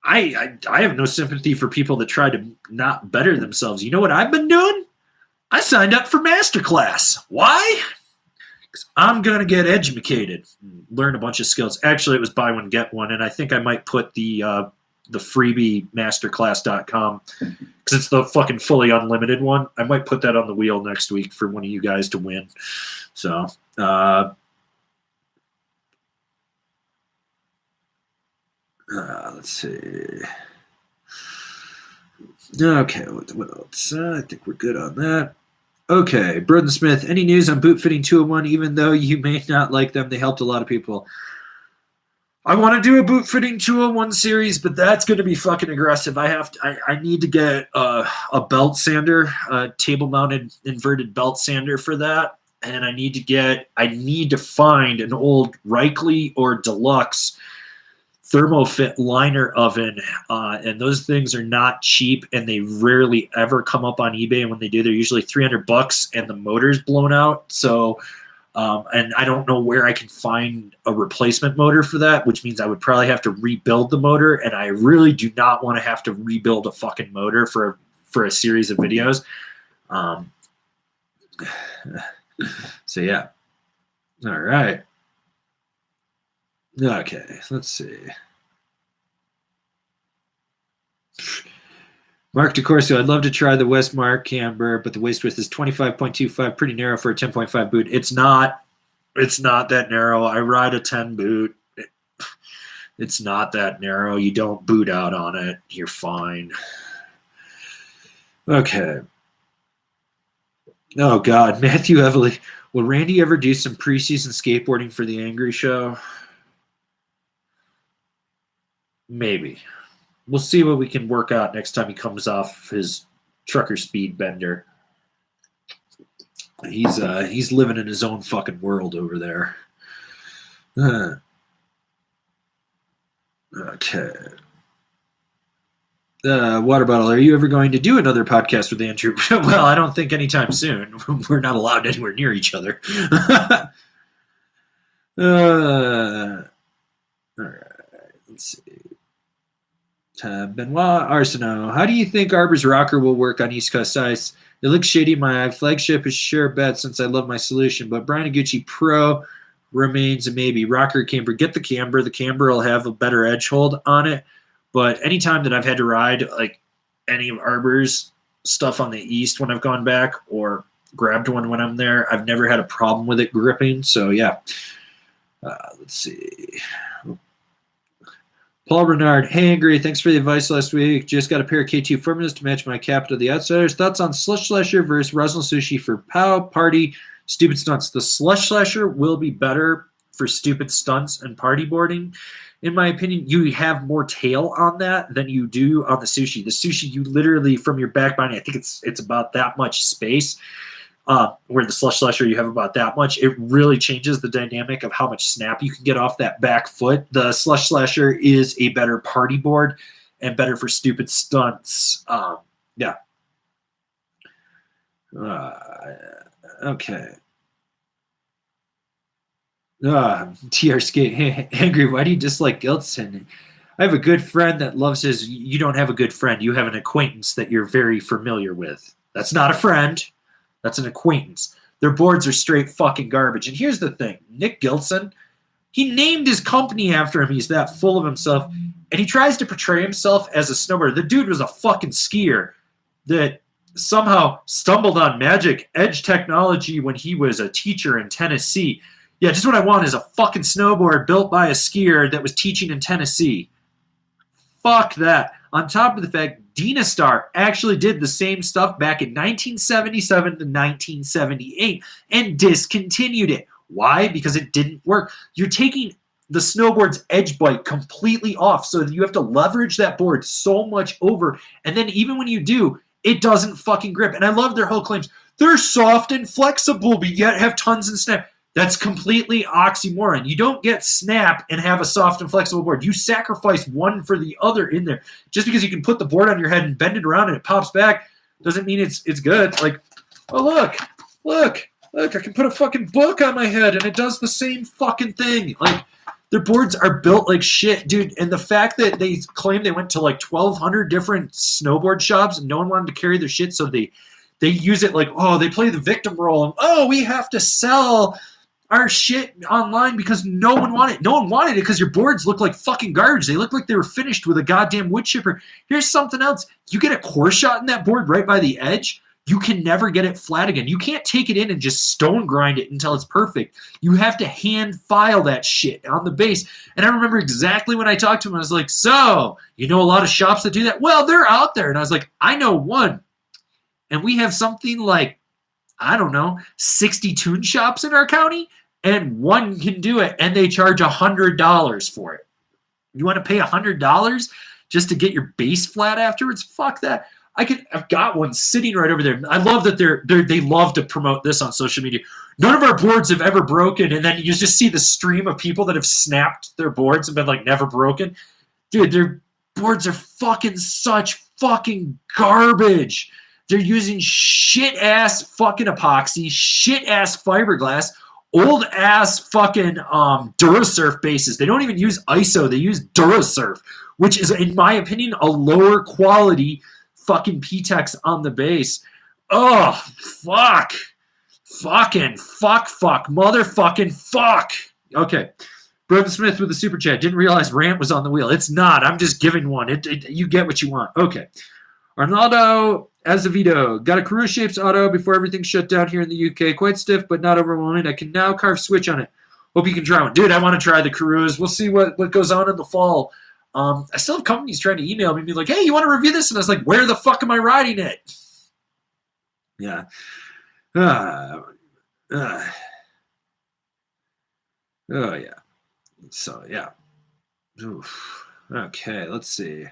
I have no sympathy for people that try to not better themselves. You know what I've been doing? I signed up for Masterclass. Why? Because I'm going to get educated, learn a bunch of skills. Actually, it was buy one, get one, and I think I might put the freebie masterclass.com because it's the fucking fully unlimited one. I might put that on the wheel next week for one of you guys to win. So, let's see. Okay, what else? I think we're good on that. Okay, Broden Smith, any news on Boot Fitting 201? Even though you may not like them, they helped a lot of people. I want to do a Boot Fitting 201 series, but that's going to be fucking aggressive. I need to get a belt sander, a table-mounted inverted belt sander for that, and I need to find an old Reichly or Deluxe thermofit liner oven, and those things are not cheap, and they rarely ever come up on eBay. And when they do, they're usually $300, and the motor's blown out. So. And I don't know where I can find a replacement motor for that, which means I would probably have to rebuild the motor, and I really do not want to have to rebuild a fucking motor for a series of videos. So yeah. All right. Okay, let's see. Mark DeCorso, I'd love to try the Westmark camber, but the waist width is 25.25, pretty narrow for a 10.5 boot. It's not that narrow. I ride a 10 boot. It's not that narrow. You don't boot out on it. You're fine. Okay. Oh, God. Matthew Everly. Will Randy ever do some preseason skateboarding for the Angry Show? Maybe. We'll see what we can work out next time he comes off his trucker speed bender. He's living in his own fucking world over there. Okay. Water bottle. Are you ever going to do another podcast with Andrew? Well, I don't think anytime soon. We're not allowed anywhere near each other. All right. Let's see. Benoit Arsenault. How do you think Arbor's rocker will work on East Coast ice? It looks shady in my eye. Flagship is sure bet since I love my solution, but Brian Iguchi Pro remains a maybe. Rocker camber. Get the camber. The camber will have a better edge hold on it. But anytime that I've had to ride like any of Arbor's stuff on the east when I've gone back or grabbed one when I'm there, I've never had a problem with it gripping. So yeah. Let's see. Paul Renard, hey Angry, thanks for the advice last week. Just got a pair of K2 formulas to match my cap to the Outsiders. Thoughts on Slush Slasher versus Resinal Sushi for POW, Party, Stupid Stunts? The Slush Slasher will be better for stupid stunts and party boarding. In my opinion, you have more tail on that than you do on the Sushi. The Sushi, you literally, from your back binding, I think it's about that much space. Where the Slush Slasher, you have about that much. It really changes the dynamic of how much snap you can get off that back foot. The Slush Slasher is a better party board and better for stupid stunts. Yeah. Okay. TR Skate. Angry, why do you dislike Gilson? I have a good friend that loves his... You don't have a good friend. You have an acquaintance that you're very familiar with. That's not a friend. That's an acquaintance. Their boards are straight fucking garbage. And here's the thing. Nick Gilson, he named his company after him. He's that full of himself. And he tries to portray himself as a snowboarder. The dude was a fucking skier that somehow stumbled on magic edge technology when he was a teacher in Tennessee. Yeah, just what I want is a fucking snowboard built by a skier that was teaching in Tennessee. Fuck that. On top of the fact, Dina Star actually did the same stuff back in 1977 to 1978 and discontinued it. Why? Because it didn't work. You're taking the snowboard's edge bite completely off so that you have to leverage that board so much over. And then even when you do, it doesn't fucking grip. And I love their whole claims. They're soft and flexible, but yet have tons of snap. That's completely oxymoron. You don't get snap and have a soft and flexible board. You sacrifice one for the other in there. Just because you can put the board on your head and bend it around and it pops back doesn't mean it's good. Like, oh, look, I can put a fucking book on my head and it does the same fucking thing. Like, their boards are built like shit, dude. And the fact that they claim they went to like 1,200 different snowboard shops and no one wanted to carry their shit, so they use it like, oh, they play the victim role. And, oh, we have to sell our shit online because no one wanted it. No one wanted it because your boards look like fucking garbage. They look like they were finished with a goddamn wood chipper. Here's something else. You get a core shot in that board right by the edge, you can never get it flat again. You can't take it in and just stone grind it until it's perfect. You have to hand file that shit on the base. And I remember exactly when I talked to him, I was like, so, you know a lot of shops that do that? Well, they're out there. And I was like, I know one. And we have something like, I don't know, 60 tune shops in our county, and one can do it, and they charge $100 for it. You want to pay $100 just to get your base flat afterwards? Fuck that. I've got one sitting right over there. I love that they love to promote this on social media. None of our boards have ever broken, and then you just see the stream of people that have snapped their boards and been like never broken. Dude, their boards are fucking such fucking garbage. They're using shit-ass fucking epoxy, shit-ass fiberglass, old-ass fucking Durasurf bases. They don't even use ISO. They use Durasurf, which is, in my opinion, a lower quality fucking P-Tex on the base. Oh, fuck. Fucking fuck, motherfucking fuck. Okay. Broden Smith with the super chat. Didn't realize Rant was on the wheel. It's not. I'm just giving one. You get what you want. Okay. Arnaldo Azevedo. Got a Carew Shapes auto before everything shut down here in the UK. Quite stiff, but not overwhelming. I can now carve switch on it. Hope you can try one. Dude, I want to try the Carews. We'll see what goes on in the fall. I still have companies trying to email me and be like, hey, you want to review this? And I was like, where the fuck am I riding it? Yeah. Oh, yeah. So, yeah. Oof. Okay, let's see.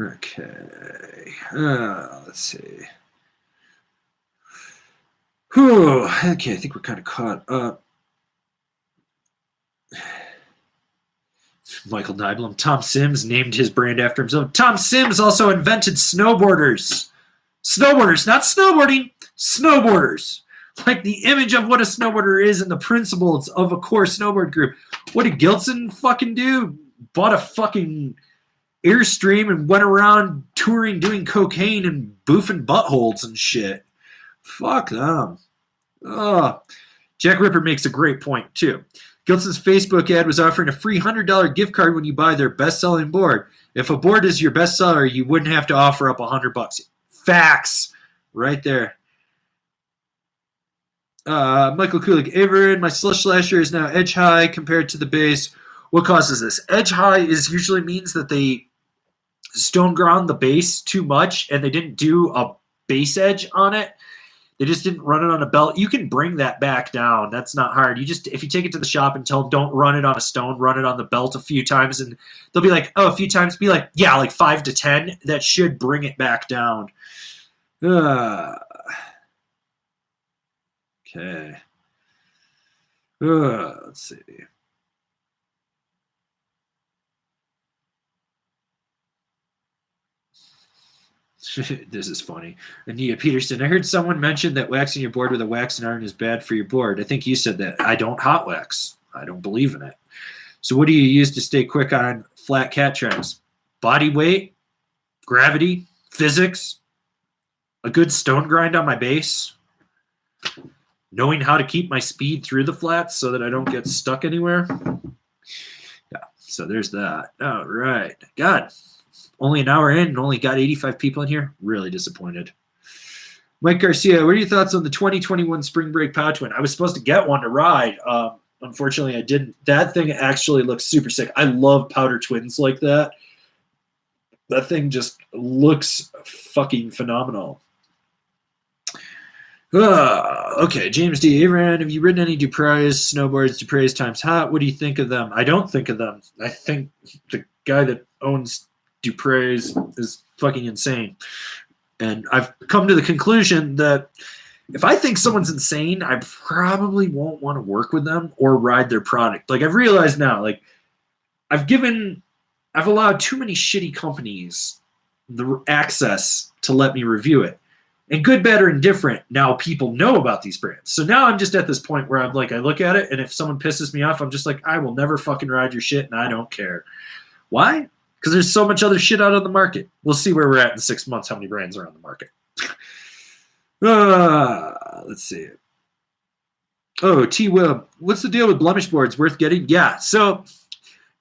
Okay. Let's see. Whew. Okay, I think we're kind of caught up. Michael Nyblum. Tom Sims named his brand after himself. Tom Sims also invented snowboarders. Snowboarders, not snowboarding, snowboarders. Like the image of what a snowboarder is and the principles of a core snowboard group. What did Gilson fucking do? Bought a fucking Airstream and went around touring, doing cocaine and boofing buttholes and shit. Fuck them. Oh. Jack Ripper makes a great point, too. Gilson's Facebook ad was offering a free $100 gift card when you buy their best-selling board. If a board is your bestseller, you wouldn't have to offer up $100. Facts. Right there. Michael Kulik. Averin, my slush slasher is now edge high compared to the base. What causes this? Edge high usually means that they stone ground the base too much and they didn't do a base edge on it. They just didn't run it on a belt. You can bring that back down. That's not hard. If you take it to the shop and tell them don't run it on a stone, run it on the belt a few times, and they'll be like, oh, a few times. Be like, yeah, like 5 to 10. That should bring it back down. Okay. Let's see. This is funny. Ania Peterson. I heard someone mention that waxing your board with a wax and iron is bad for your board. I think you said that. I don't hot wax. I don't believe in it. So what do you use to stay quick on flat cat tracks? Body weight, gravity, physics, a good stone grind on my base, knowing how to keep my speed through the flats so that I don't get stuck anywhere. Yeah, so there's that. All right. God. Only an hour in and only got 85 people in here. Really disappointed. Mike Garcia, what are your thoughts on the 2021 Spring Break Pow Twin? I was supposed to get one to ride. Unfortunately, I didn't. That thing actually looks super sick. I love powder twins like that. That thing just looks fucking phenomenal. Okay, James D. Aran, have you ridden any Dupre's snowboards? Dupre's times hot. What do you think of them? I don't think of them. I think the guy that owns Dupre's is fucking insane. And I've come to the conclusion that if I think someone's insane, I probably won't want to work with them or ride their product. Like I've realized now, like I've allowed too many shitty companies the access to let me review it. And good, bad, or indifferent, now people know about these brands. So now I'm just at this point where I'm like, I look at it, and if someone pisses me off, I'm just like, I will never fucking ride your shit, and I don't care. Why? Because there's so much other shit out on the market. We'll see where we're at in 6 months, how many brands are on the market. Let's see. Oh, T-Will. What's the deal with blemish boards? Worth getting? Yeah. So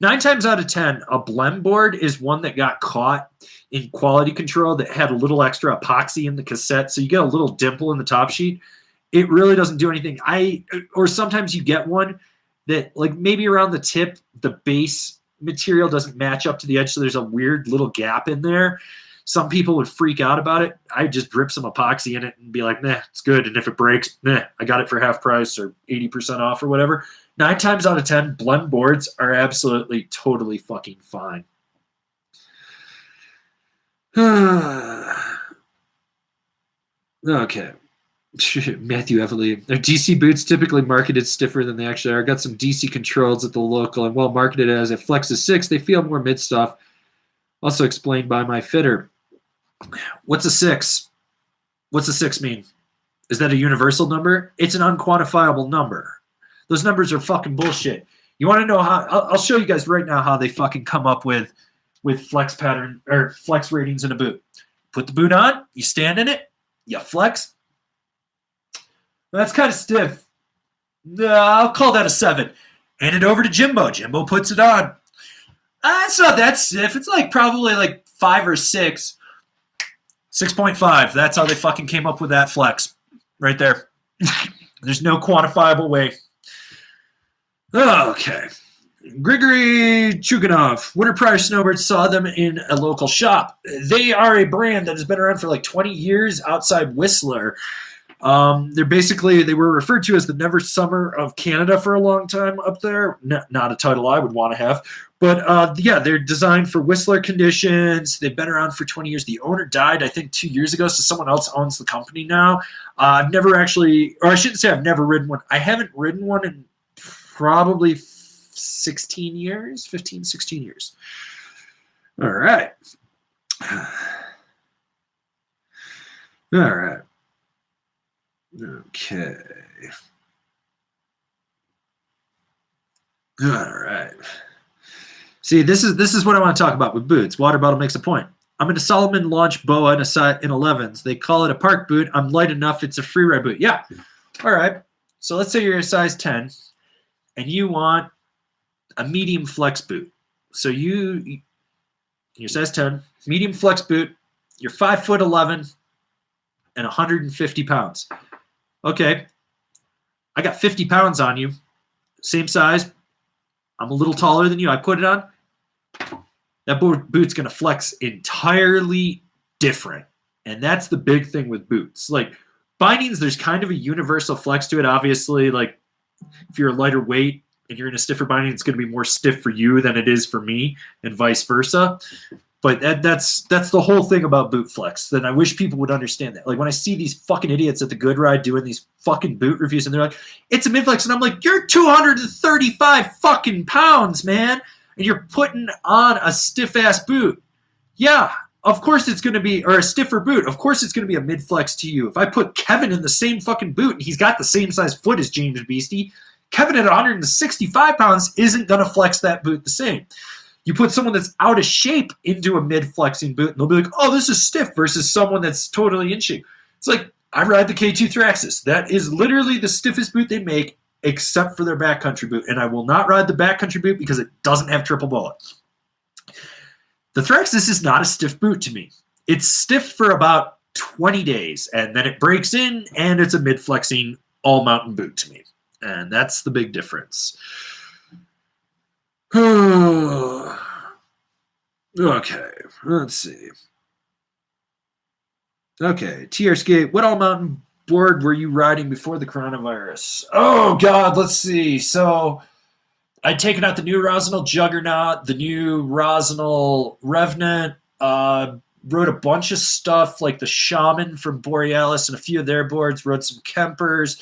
9 times out of 10, a blem board is one that got caught in quality control that had a little extra epoxy in the cassette. So you get a little dimple in the top sheet. It really doesn't do anything. Or sometimes you get one that like maybe around the tip, the base material doesn't match up to the edge, so there's a weird little gap in there. Some people would freak out about it. I just drip some epoxy in it and be like, nah, it's good. And if it breaks, nah, I got it for half price or 80% off or whatever. 9 times out of 10, blend boards are absolutely totally fucking fine. Okay. Matthew Everly. Are DC boots typically marketed stiffer than they actually are? Got some DC controls at the local and well marketed as a Flex is 6. They feel more mid stuff. Also explained by my fitter. What's a 6? What's a 6 mean? Is that a universal number? It's an unquantifiable number. Those numbers are fucking bullshit. You want to know how? I'll show you guys right now how they fucking come up with flex pattern or flex ratings in a boot. Put the boot on, you stand in it, you flex. That's kind of stiff. I'll call that a 7. Hand it over to Jimbo. Jimbo puts it on. It's not that stiff. It's like probably like 5 or 6. 6.5. That's how they fucking came up with that flex. Right there. There's no quantifiable way. Okay. Grigory Chuganov. Winter Prior Snowbirds saw them in a local shop. They are a brand that has been around for like 20 years outside Whistler. They were referred to as the Never Summer of Canada for a long time up there. Not a title I would want to have, But yeah, they're designed for Whistler conditions. They've been around for 20 years. The owner died, I think, 2 years ago, so someone else owns the company now. I've never actually, or I shouldn't say I've never ridden one. I haven't ridden one in probably 16 years, 15, 16 years. All right. All right. Okay. All right. See, this is what I want to talk about with boots. Water bottle makes a point. I'm in a Solomon Launch Boa in 11s. They call it a park boot. I'm light enough. It's a free ride boot. Yeah. All right. So let's say you're a size 10 and you want a medium flex boot. So you're size 10, medium flex boot. You're 5'11" and 150 pounds. Okay. I got 50 pounds on you. Same size. I'm a little taller than you. I put it on. That boot's going to flex entirely different. And that's the big thing with boots. Like bindings, there's kind of a universal flex to it. Obviously, like if you're a lighter weight and you're in a stiffer binding, it's going to be more stiff for you than it is for me and vice versa. But that's the whole thing about boot flex. Then I wish people would understand that. Like when I see these fucking idiots at the Good Ride doing these fucking boot reviews and they're like, it's a mid-flex. And I'm like, you're 235 fucking pounds, man. And you're putting on a stiff-ass boot. Yeah, of course it's going to be, or a stiffer boot. Of course it's going to be a mid-flex to you. If I put Kevin in the same fucking boot and he's got the same size foot as James Beastie, Kevin at 165 pounds isn't going to flex that boot the same. You put someone that's out of shape into a mid-flexing boot, and they'll be like, oh, this is stiff, versus someone that's totally in shape. It's like, I ride the K2 Thraxis. That is literally the stiffest boot they make, except for their backcountry boot. And I will not ride the backcountry boot because it doesn't have triple bullet. The Thraxis is not a stiff boot to me. It's stiff for about 20 days, and then it breaks in, and it's a mid-flexing all-mountain boot to me. And that's the big difference. Okay, let's see. Okay, TR Skate, what all-mountain board were you riding before the coronavirus? Oh, God, let's see. So I'd taken out the new Rosinal Juggernaut, the new Rosinal Revenant, rode a bunch of stuff like the Shaman from Borealis and a few of their boards, rode some Kempers.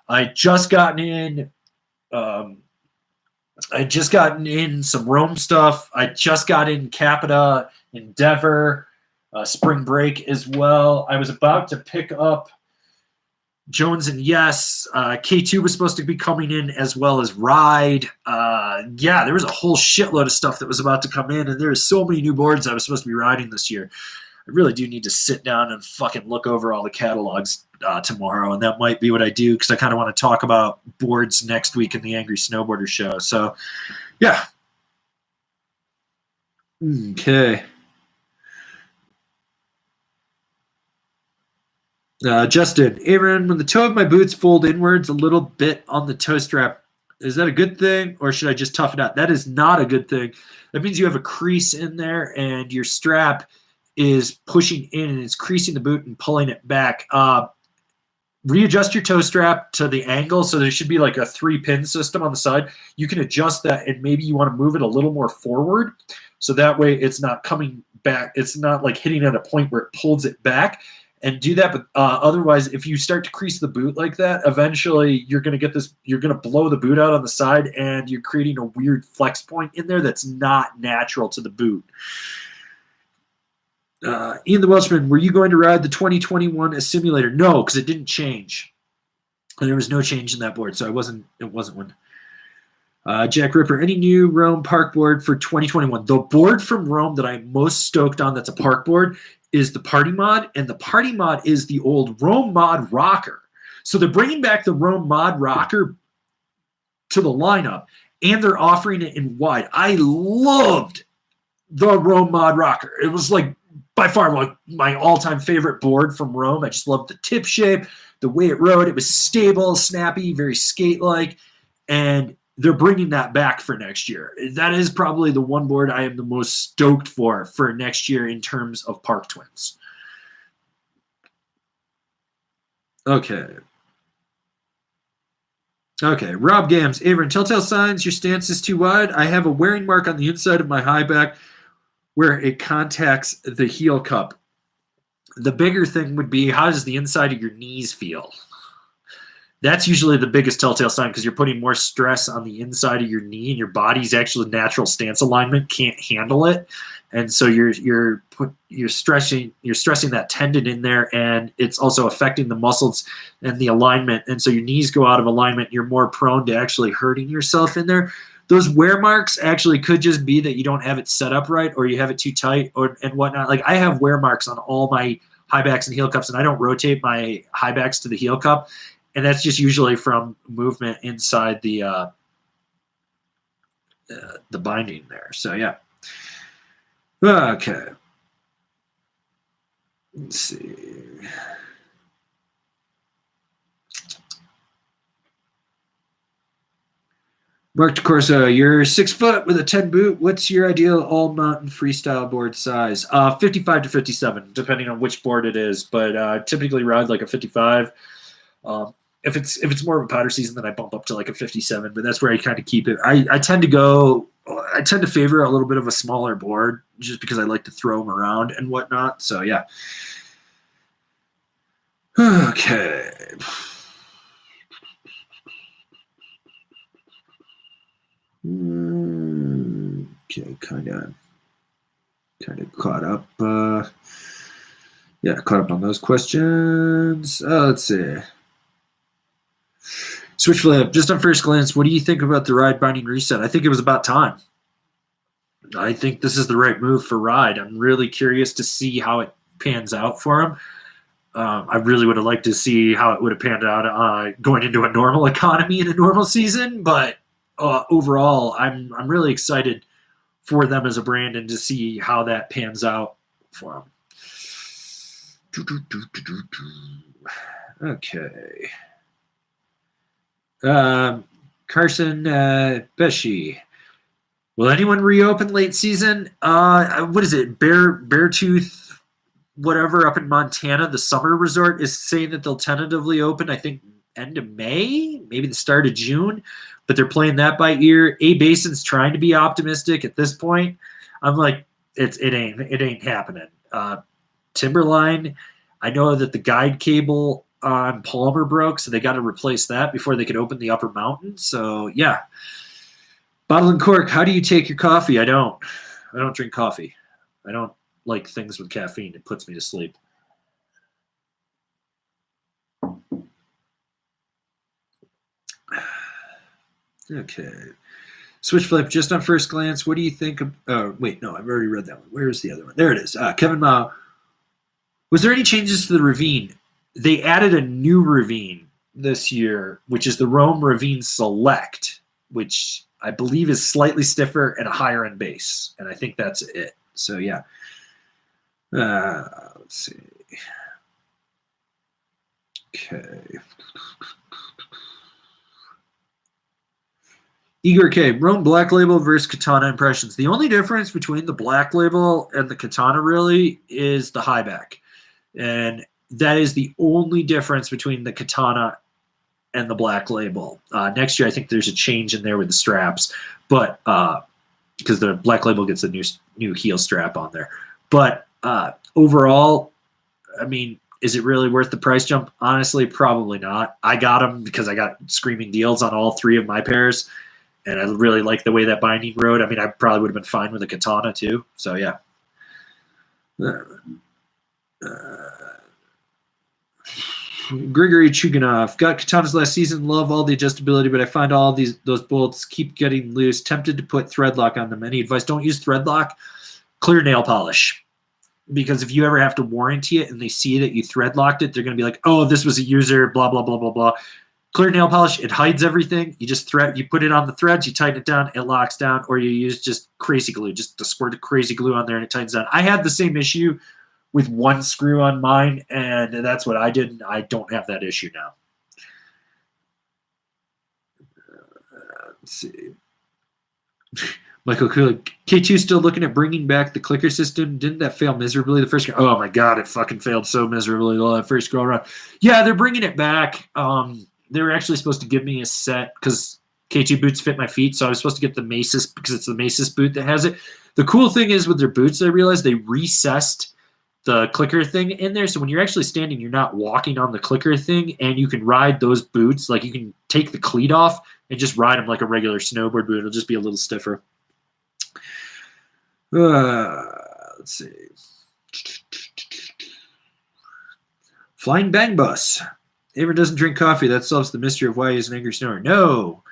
I'd just gotten in some Rome stuff. I just got in Capita, Endeavor, Spring Break as well. I was about to pick up Jones and Yes. K2 was supposed to be coming in as well as Ride. Yeah, there was a whole shitload of stuff that was about to come in, and there are so many new boards I was supposed to be riding this year. I really do need to sit down and fucking look over all the catalogs tomorrow, and that might be what I do because I kind of want to talk about boards next week in the Angry Snowboarder show. So, yeah. Okay. Justin, Aaron, when the toe of my boots fold inwards a little bit on the toe strap, is that a good thing or should I just tough it out? That is not a good thing. That means you have a crease in there and your strap is pushing in and it's creasing the boot and pulling it back. Readjust your toe strap to the angle. So there should be like a 3-pin system on the side. You can adjust that and maybe you want to move it a little more forward. So that way it's not coming back. It's not like hitting at a point where it pulls it back. And do that, but otherwise, if you start to crease the boot like that, eventually you're going to get this. You're going to blow the boot out on the side, and you're creating a weird flex point in there that's not natural to the boot. Ian the Welshman, were you going to ride the 2021 simulator? No, because it didn't change. And there was no change in that board, so it wasn't one. Jack Ripper, any new Rome park board for 2021? The board from Rome that I'm most stoked on that's a park board is the Party Mod, and the Party Mod is the old Rome Mod rocker. So they're bringing back the Rome Mod rocker to the lineup, and they're offering it in wide. I loved the Rome Mod rocker. It was like by far like my all-time favorite board from Rome. I just loved the tip shape, the way it rode. It was stable, snappy, very skate-like, and they're bringing that back for next year. That is probably the one board I am the most stoked for next year in terms of Park Twins. Okay. Okay, Rob Gams, Averin, telltale signs your stance is too wide. I have a wearing mark on the inside of my high back where it contacts the heel cup. The bigger thing would be, how does the inside of your knees feel? That's usually the biggest telltale sign because you're putting more stress on the inside of your knee, and your body's actually natural stance alignment can't handle it, and so you're stressing that tendon in there, and it's also affecting the muscles and the alignment, and so your knees go out of alignment. You're more prone to actually hurting yourself in there. Those wear marks actually could just be that you don't have it set up right, or you have it too tight, and whatnot. Like, I have wear marks on all my high backs and heel cups, and I don't rotate my high backs to the heel cup. And that's just usually from movement inside the binding there. So, yeah. Okay. Let's see. Mark DeCorso, you're 6 foot with a 10 boot. What's your ideal all mountain freestyle board size? 55 to 57, depending on which board it is. But typically ride like a 55. If it's more of a powder season, then I bump up to like a 57, but that's where I kind of keep it. I tend to favor a little bit of a smaller board just because I like to throw them around and whatnot. So, yeah. Okay. Okay, kind of caught up. Caught up on those questions. Let's see. Switch flip, just on first glance, what do you think about the Ride binding reset? I think it was about time. I think this is the right move for Ride. I'm really curious to see how it pans out for him. I really would have liked to see how it would have panned out going into a normal economy in a normal season, but overall, I'm really excited for them as a brand and to see how that pans out for them. Okay. Carson Beshi. Will anyone reopen late season? What is it? Beartooth, whatever, up in Montana, the summer resort is saying that they'll tentatively open, I think, end of May, maybe the start of June, but they're playing that by ear. A Basin's trying to be optimistic at this point. I'm like, it ain't happening. Timberline, I know that the guide cable on Palmer broke, so they got to replace that before they could open the upper mountain. So, yeah. Bottle and cork, how do you take your coffee? I don't drink coffee. I don't like things with caffeine. It puts me to sleep. Okay. Switch flip, just on first glance, what do you think of... wait, no, I've already read that one. Where's the other one? There it is. Kevin Mao. Was there any changes to the ravine? They added a new ravine this year, which is the Rome Ravine Select, which I believe is slightly stiffer and a higher end base. And I think that's it. So, yeah. Let's see. Okay. Igor K. Rome Black Label versus Katana impressions. The only difference between the Black Label and the Katana really is the high back. And that is the only difference between the Katana and the Black Label. Next year, I think there's a change in there with the straps, but because the Black Label gets a new heel strap on there. But overall, I mean, is it really worth the price jump? Honestly, probably not. I got them because I got screaming deals on all three of my pairs, and I really like the way that binding rode. I mean, I probably would have been fine with a Katana too. So, yeah. Grigory Chuganov. Got Katanas last season. Love all the adjustability, but I find all those bolts keep getting loose. Tempted to put thread lock on them. Any advice? Don't use thread lock. Clear nail polish. Because if you ever have to warranty it and they see that you thread locked it, they're going to be like, oh, this was a user, blah, blah, blah, blah, blah. Clear nail polish, it hides everything. You just you put it on the threads, you tighten it down, it locks down, or you use just crazy glue, just a squirt of crazy glue on there and it tightens down. I had the same issue with one screw on mine, and that's what I did, and I don't have that issue now. Let's see. Michael Kulik, K2 still looking at bringing back the clicker system. Didn't that fail miserably the first go? Oh my god, it fucking failed so miserably the first go around. Yeah, they're bringing it back. they were actually supposed to give me a set because K2 boots fit my feet, so I was supposed to get the Masis because it's the Masis boot that has it. The cool thing is with their boots, I realized they recessed the clicker thing in there, so when you're actually standing, you're not walking on the clicker thing, and you can ride those boots. Like you can take the cleat off and just ride them like a regular snowboard boot. It'll just be a little stiffer. Let's see. Flying Bang Bus. Avery doesn't drink coffee. That solves the mystery of why he's an angry snorer. No,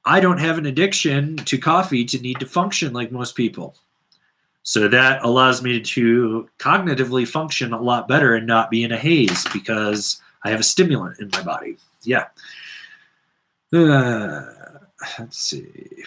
I don't have an addiction to coffee to need to function like most people. So that allows me to cognitively function a lot better and not be in a haze because I have a stimulant in my body. Yeah. Let's see.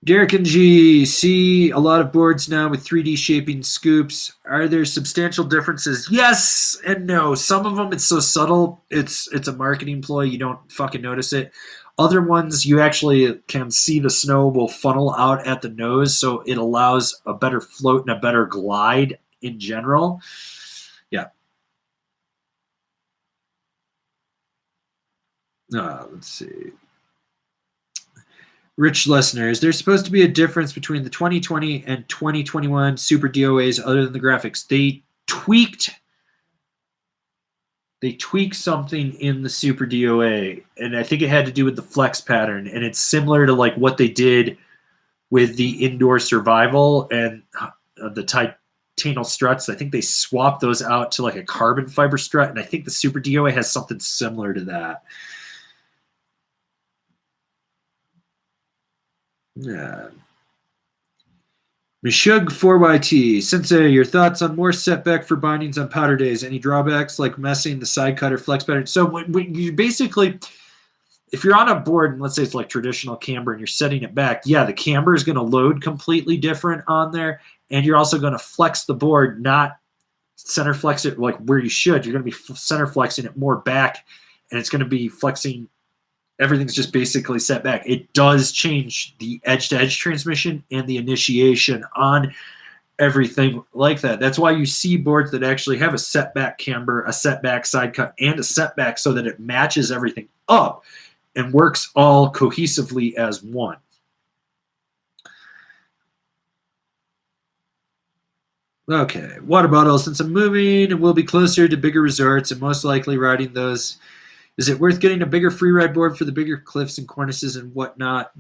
Derek and G see a lot of boards now with 3D shaping scoops. Are there substantial differences? Yes and no. Some of them, it's so subtle. It's a marketing ploy. You don't fucking notice it. Other ones, you actually can see the snow will funnel out at the nose, so it allows a better float and a better glide in general. Yeah. Let's see. Rich listeners, there's supposed to be a difference between the 2020 and 2021 Super DOAs other than the graphics. They tweaked something in the Super DOA, and I think it had to do with the flex pattern, and it's similar to like what they did with the indoor survival and the titanial struts. I think they swapped those out to like a carbon fiber strut, and I think the Super DOA has something similar to that. Yeah. Mishug 4YT. Sensei, your thoughts on more setback for bindings on powder days? Any drawbacks like messing the side cut or flex pattern? So when you basically, if you're on a board and let's say it's like traditional camber and you're setting it back, yeah, the camber is going to load completely different on there, and you're also going to flex the board, not center flex it like where you should. You're going to be center flexing it more back, and it's going to be flexing. Everything's just basically set back. It does change the edge-to-edge transmission and the initiation on everything like that. That's why you see boards that actually have a setback camber, a setback side cut, and a setback so that it matches everything up and works all cohesively as one. Okay, water bottles. Since I'm moving, we'll be closer to bigger resorts and most likely riding those. Is it worth getting a bigger free ride board for the bigger cliffs and cornices and whatnot?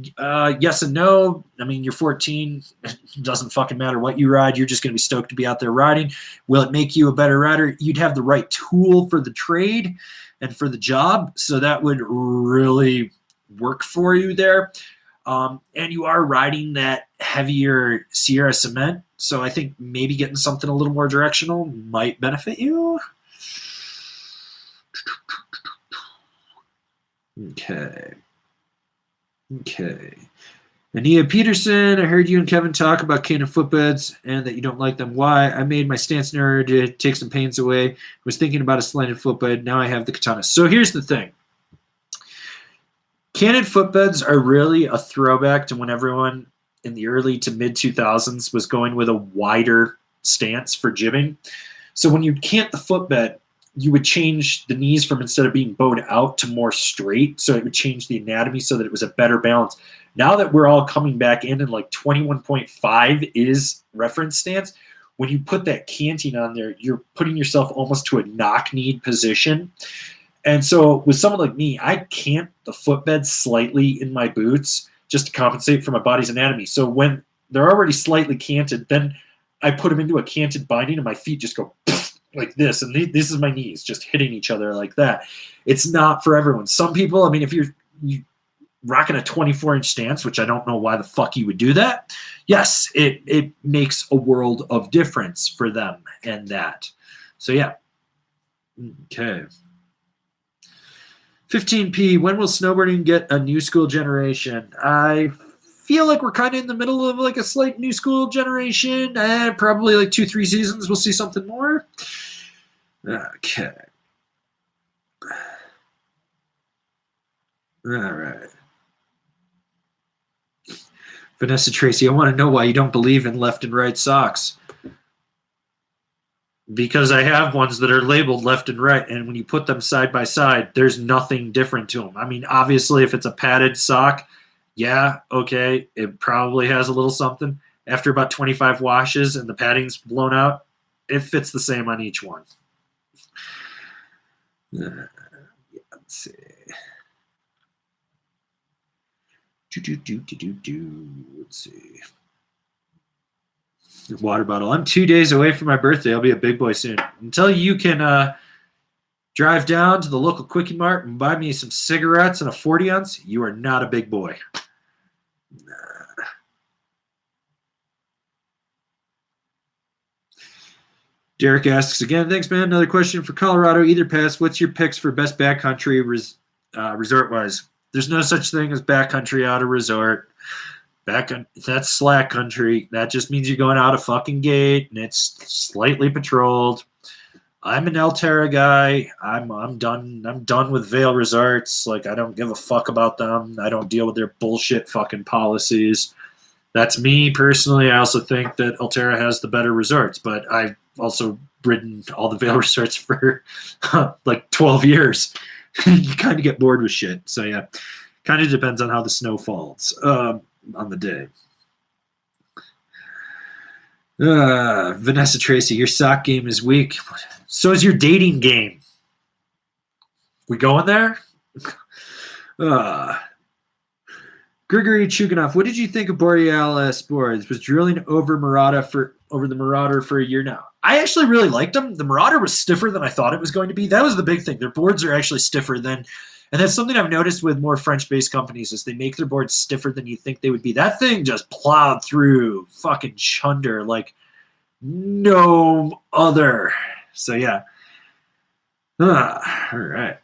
Yes and no. I mean, you're 14. It doesn't fucking matter what you ride. You're just going to be stoked to be out there riding. Will it make you a better rider? You'd have the right tool for the trade and for the job, so that would really work for you there. And you are riding that heavier Sierra cement, so I think maybe getting something a little more directional might benefit you. Okay. Ania Peterson, I heard you and Kevin talk about cane and footbeds and that you don't like them. Why? I made my stance in order to take some pains away. I was thinking about a slanted footbed. Now I have the katana. So here's the thing. Canted footbeds are really a throwback to when everyone in the early to mid 2000s was going with a wider stance for jibbing. So when you cant the footbed, you would change the knees from instead of being bowed out to more straight. So it would change the anatomy so that it was a better balance. Now that we're all coming back in and like 21.5 is reference stance, when you put that canting on there, you're putting yourself almost to a knock-kneed position. And so with someone like me, I cant the footbed slightly in my boots just to compensate for my body's anatomy. So when they're already slightly canted, then I put them into a canted binding and my feet just go like this, and this is my knees just hitting each other like that. It's not for everyone. Some people, I mean, if you're rocking a 24-inch stance, which I don't know why the fuck you would do that, yes, it makes a world of difference for them and that. So yeah. Okay. 15P, when will snowboarding get a new school generation? I feel like we're kind of in the middle of like a slight new school generation. Probably like 2-3 seasons we'll see something more. Okay. All right. Vanessa Tracy, I want to know why you don't believe in left and right socks. Because I have ones that are labeled left and right, and when you put them side by side, there's nothing different to them. I mean, obviously, if it's a padded sock, yeah, okay, it probably has a little something. After about 25 washes and the padding's blown out, it fits the same on each one. Let's see. Let's see. Water bottle. I'm 2 days away from my birthday. I'll be a big boy soon. Until you can drive down to the local Quickie Mart and buy me some cigarettes and a 40 ounce, you are not a big boy. Derek asks again, thanks, man. Another question for Colorado. Either pass. What's your picks for best backcountry resort-wise? There's no such thing as backcountry out of resort. That's slack country. That just means you're going out a fucking gate and it's slightly patrolled. I'm an Alterra guy. I'm done. I'm done with Vail Resorts. Like, I don't give a fuck about them. I don't deal with their bullshit fucking policies. That's me personally. I also think that Alterra has the better resorts, but I've also ridden all the Vail Resorts for like 12 years. You kind of get bored with shit. So yeah, kind of depends on how the snow falls on the day. Vanessa Tracy, your sock game is weak. So is your dating game. We going there? Grigory Chuganov, what did you think of Borealis boards? Was drilling over the Marauder for a year now. I actually really liked them. The Marauder was stiffer than I thought it was going to be. That was the big thing. Their boards are actually stiffer than, and that's something I've noticed with more French-based companies is they make their boards stiffer than you think they would be. That thing just plowed through fucking chunder like no other. So yeah. All right.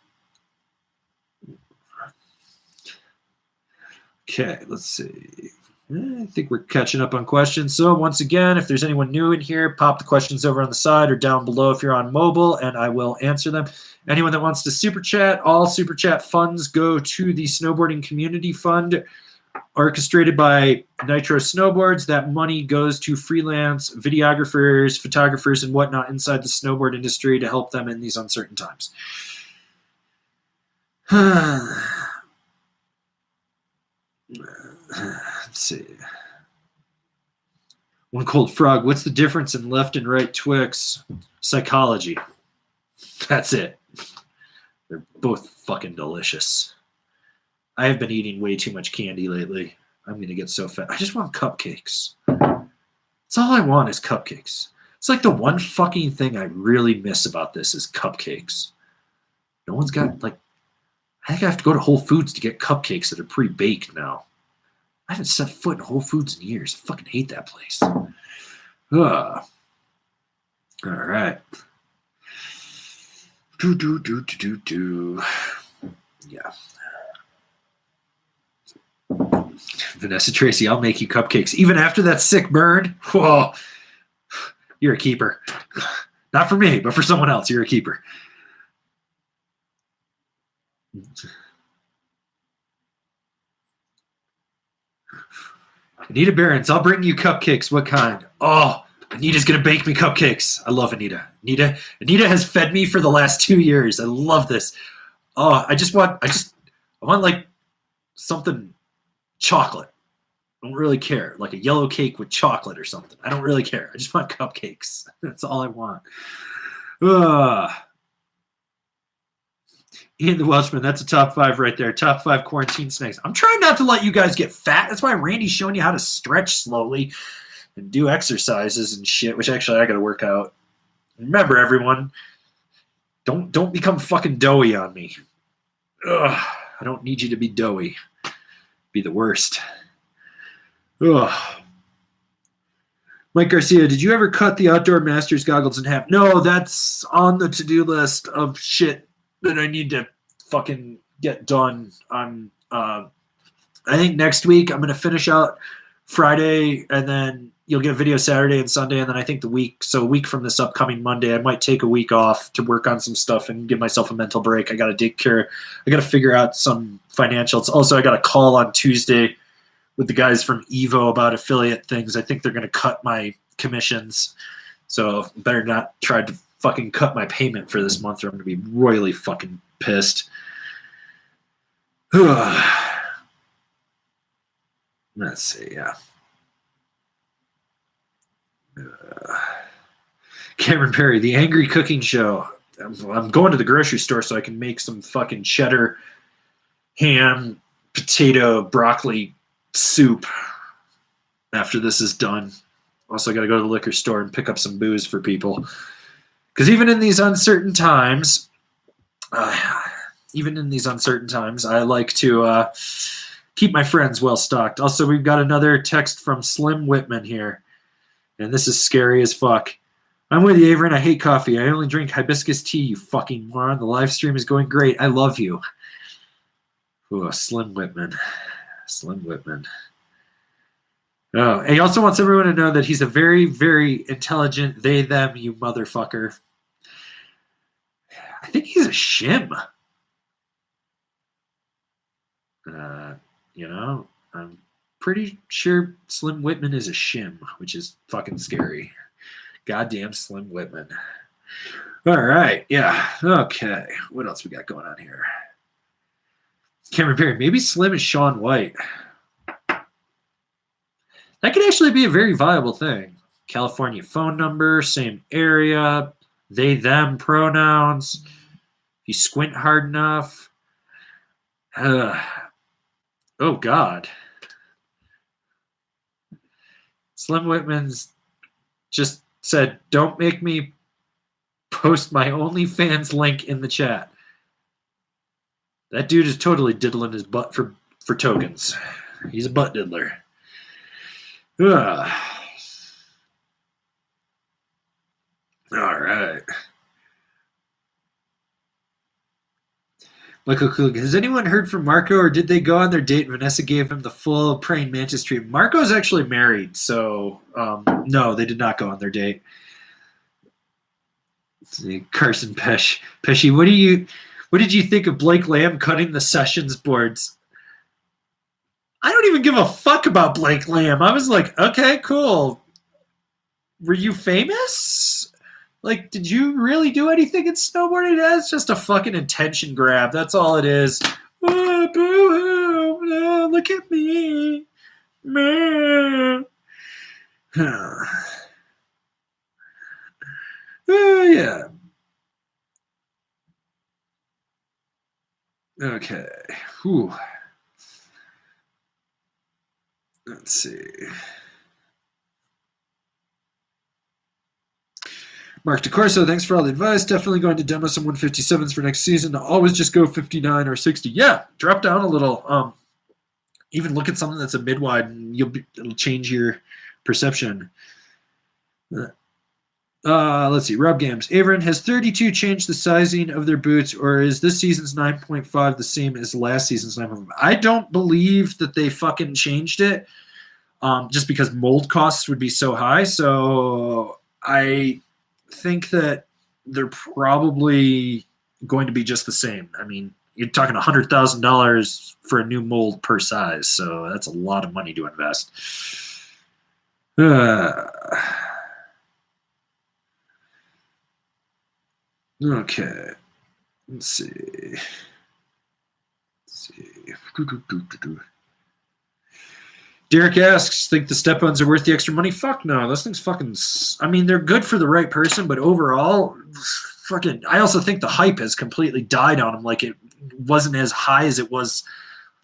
Okay, let's see. I think we're catching up on questions. So once again, if there's anyone new in here, pop the questions over on the side or down below if you're on mobile, and I will answer them. Anyone that wants to super chat, all super chat funds go to the Snowboarding Community Fund, orchestrated by Nitro Snowboards. That money goes to freelance videographers, photographers, and whatnot inside the snowboard industry to help them in these uncertain times. Let's see. One Cold Frog. What's the difference in left and right Twix? Psychology. That's it. They're both fucking delicious. I have been eating way too much candy lately. I'm going to get so fat. I just want cupcakes. That's all I want is cupcakes. It's like the one fucking thing I really miss about this is cupcakes. No one's got, like, I think I have to go to Whole Foods to get cupcakes that are pre-baked now. I haven't set foot in Whole Foods in years. I fucking hate that place. All right. Yeah. Vanessa Tracy, I'll make you cupcakes. Even after that sick burn? Whoa. You're a keeper. Not for me, but for someone else. You're a keeper. Anita Behrens, I'll bring you cupcakes. What kind? Oh, Anita's going to bake me cupcakes. I love Anita. Anita has fed me for the last 2 years. I love this. Oh, I want like something chocolate. I don't really care. Like a yellow cake with chocolate or something. I don't really care. I just want cupcakes. That's all I want. Ian the Welshman, that's a top 5 right there. Top 5 quarantine snacks. I'm trying not to let you guys get fat. That's why Randy's showing you how to stretch slowly and do exercises and shit, which actually I got to work out. Remember, everyone, don't become fucking doughy on me. Ugh, I don't need you to be doughy. Be the worst. Ugh. Mike Garcia, did you ever cut the Outdoor Masters goggles in half? No, that's on the to-do list of shit that I need to fucking get done on. I think next week I'm going to finish out Friday, and then you'll get a video Saturday and Sunday, and then I think a week from this upcoming Monday, I might take a week off to work on some stuff and give myself a mental break. I got to figure out some financials. Also, I got a call on Tuesday with the guys from Evo about affiliate things. I think they're going to cut my commissions. So better not try to fucking cut my payment for this month or I'm going to be royally fucking pissed. Let's see, yeah. Cameron Perry, The Angry Cooking Show. I'm going to the grocery store so I can make some fucking cheddar, ham, potato, broccoli soup after this is done. Also, got to go to the liquor store and pick up some booze for people. Because even in these uncertain times, I like to keep my friends well stocked. Also, we've got another text from Slim Whitman here. And this is scary as fuck. I'm with you, Averin. I hate coffee. I only drink hibiscus tea, you fucking moron. The live stream is going great. I love you. Ooh, Slim Whitman. Slim Whitman. Oh, and he also wants everyone to know that he's a very, very intelligent they, them, you motherfucker. I think he's a shim. I'm pretty sure Slim Whitman is a shim, which is fucking scary. Goddamn Slim Whitman. All right, yeah, okay. What else we got going on here? Cameron Perry, maybe Slim is Shaun White. That could actually be a very viable thing. California phone number, same area, they, them pronouns. If you squint hard enough. Oh, God. Slim Whitman's just said, don't make me post my OnlyFans link in the chat. That dude is totally diddling his butt for tokens. He's a butt diddler. All right. Michael Klug, has anyone heard from Marco, or did they go on their date and Vanessa gave him the full praying mantis treatment? Marco's actually married, so no, they did not go on their date. Let's see, Carson Pesci, what did you think of Blake Lamb cutting the sessions boards? I don't even give a fuck about Blake Lamb. I was like, okay, cool. Were you famous? Like, did you really do anything in snowboarding? That's just a fucking attention grab. That's all it is. Oh, boo-hoo. No, look at me. Man. Oh, yeah. Okay. Whew. Let's see. Mark DeCorso, thanks for all the advice. Definitely going to demo some 157s for next season. Always just go 59 or 60. Yeah, drop down a little. Even look at something that's a mid-wide, and it'll change your perception. Let's see. Rob Gams. Averin, has 32 changed the sizing of their boots, or is this season's 9.5 the same as last season's 9.5? I don't believe that they fucking changed it just because mold costs would be so high. So I think that they're probably going to be just the same. I mean, you're talking $100,000 for a new mold per size, so that's a lot of money to invest. Okay. Let's see. Derek asks, think the step-ons are worth the extra money? Fuck no. Those things fucking... I mean, they're good for the right person, but overall, fucking... I also think the hype has completely died on them. Like, it wasn't as high as it was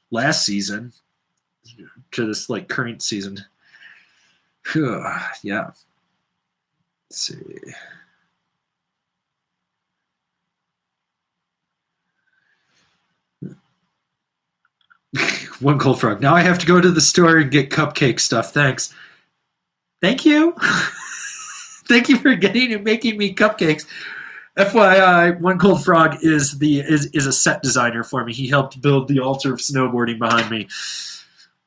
last season to this, like, current season. Yeah. Let's see. One Cold Frog. Now I have to go to the store and get cupcake stuff. Thanks. Thank you. Thank you for getting and making me cupcakes. FYI, One Cold Frog is a set designer for me. He helped build the altar of snowboarding behind me,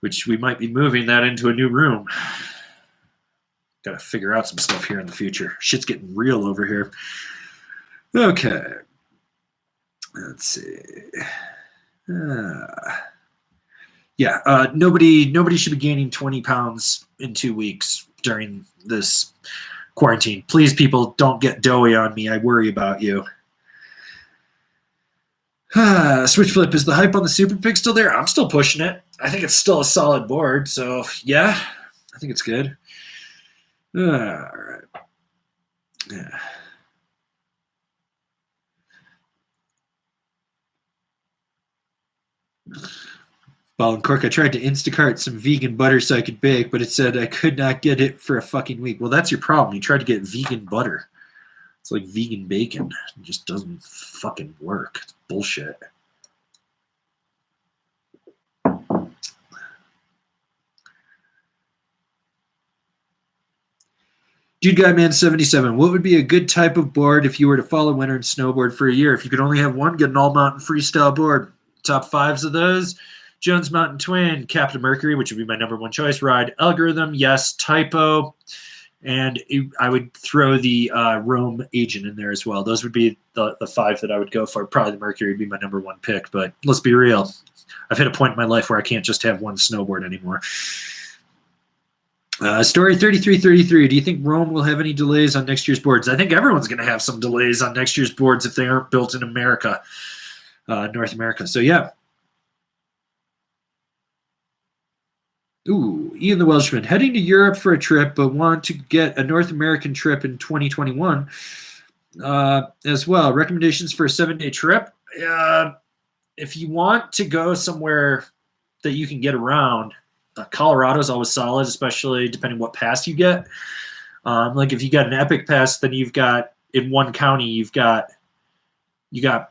which we might be moving that into a new room. Got to figure out some stuff here in the future. Shit's getting real over here. Okay. Let's see. Nobody should be gaining 20 pounds in 2 weeks during this quarantine. Please, people, don't get doughy on me. I worry about you. Switch Flip, is the hype on the Super Pig still there? I'm still pushing it. I think it's still a solid board, so yeah, I think it's good. All right. Yeah. Ball and Cork, I tried to Instacart some vegan butter so I could bake, but it said I could not get it for a fucking week. Well, that's your problem. You tried to get vegan butter. It's like vegan bacon. It just doesn't fucking work. It's bullshit. Dude Guy Man 77, what would be a good type of board if you were to follow winter and snowboard for a year? If you could only have one, get an all-mountain freestyle board. Top fives of those: Jones Mountain Twin, Captain Mercury, which would be my number one choice. Ride Algorithm, yes. Typo, and I would throw the Rome Agent in there as well. Those would be the five that I would go for. Probably the Mercury would be my number one pick, but let's be real. I've hit a point in my life where I can't just have one snowboard anymore. Story 3333, do you think Rome will have any delays on next year's boards? I think everyone's going to have some delays on next year's boards if they aren't built in America, North America. So, yeah. Ooh, Ian the Welshman, heading to Europe for a trip, but want to get a North American trip in 2021 as well. Recommendations for a 7-day trip? If you want to go somewhere that you can get around, Colorado's always solid, especially depending what pass you get. Like if you got an Epic pass, then you've got in one county, you got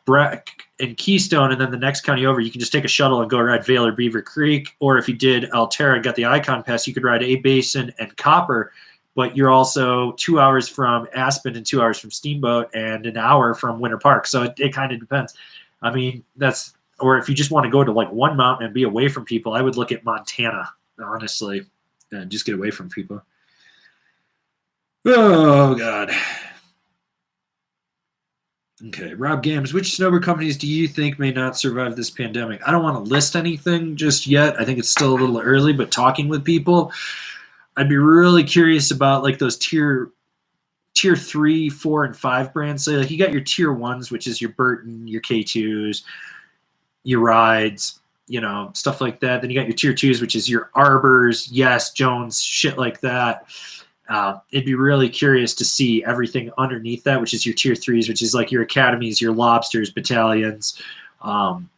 Breck and Keystone, and then the next county over, you can just take a shuttle and go ride Vail or Beaver Creek. Or if you did Altera and got the Icon pass, you could ride A Basin and Copper, but you're also 2 hours from Aspen and 2 hours from Steamboat and an hour from Winter Park. So it kind of depends. I mean, or if you just want to go to like one mountain and be away from people, I would look at Montana, honestly, and just get away from people. Oh, God. Okay, Rob Gams, which snowboard companies do you think may not survive this pandemic? I don't want to list anything just yet. I think it's still a little early, but talking with people, I'd be really curious about like those tier 3, 4, and 5 brands. So like you got your tier 1s, which is your Burton, your K2s, your Rides, stuff like that. Then you got your tier 2s, which is your Arbors, Yes, Jones, shit like that. It'd be really curious to see everything underneath that, which is your tier 3s, which is like your academies, your Lobsters, battalions. Roswell's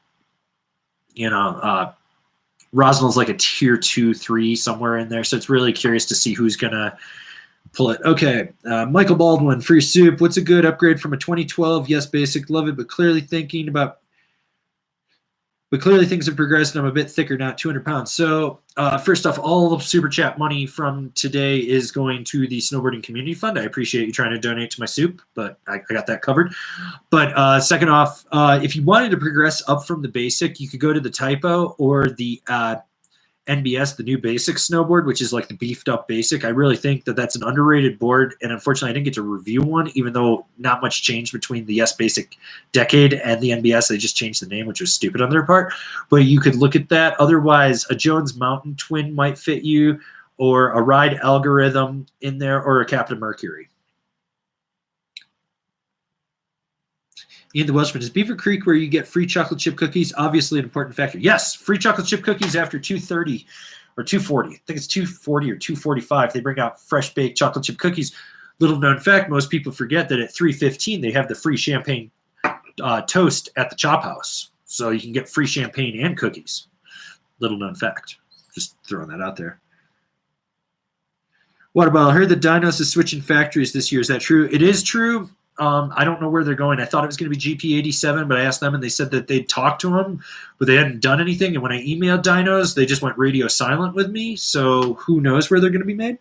like a tier 2, 3 somewhere in there. So it's really curious to see who's going to pull it. Okay. Michael Baldwin, Free Soup. What's a good upgrade from a 2012? Yes, basic, love it, but clearly things have progressed and I'm a bit thicker, not 200 pounds. So first off, all of Super Chat money from today is going to the Snowboarding Community Fund. I appreciate you trying to donate to my soup, but I got that covered. But second off, if you wanted to progress up from the basic, you could go to the Typo or the NBS, the new basic snowboard, which is like the beefed up basic. I really think that that's an underrated board, and unfortunately I didn't get to review one, even though not much changed between the Yes Basic Decade and the NBS. They just changed the name, which was stupid on their part, but you could look at that. Otherwise, a Jones Mountain Twin might fit you, or a Ride Algorithm in there, or a Captain Mercury. Ian the Welshman, is Beaver Creek where you get free chocolate chip cookies obviously an important factor? Yes, free chocolate chip cookies after 2:30 or 2:40. I think it's 2:40 or 2:45. They bring out fresh baked chocolate chip cookies. Little known fact, most people forget that at 3:15 they have the free champagne toast at the Chop House. So you can get free champagne and cookies. Little known fact. Just throwing that out there. Waterball, I heard that Dinos is switching factories this year. Is that true? It is true. I don't know where they're going. I thought it was going to be GP87, but I asked them and they said that they'd talked to him, but they hadn't done anything. And when I emailed Dinos, they just went radio silent with me. So who knows where they're going to be made?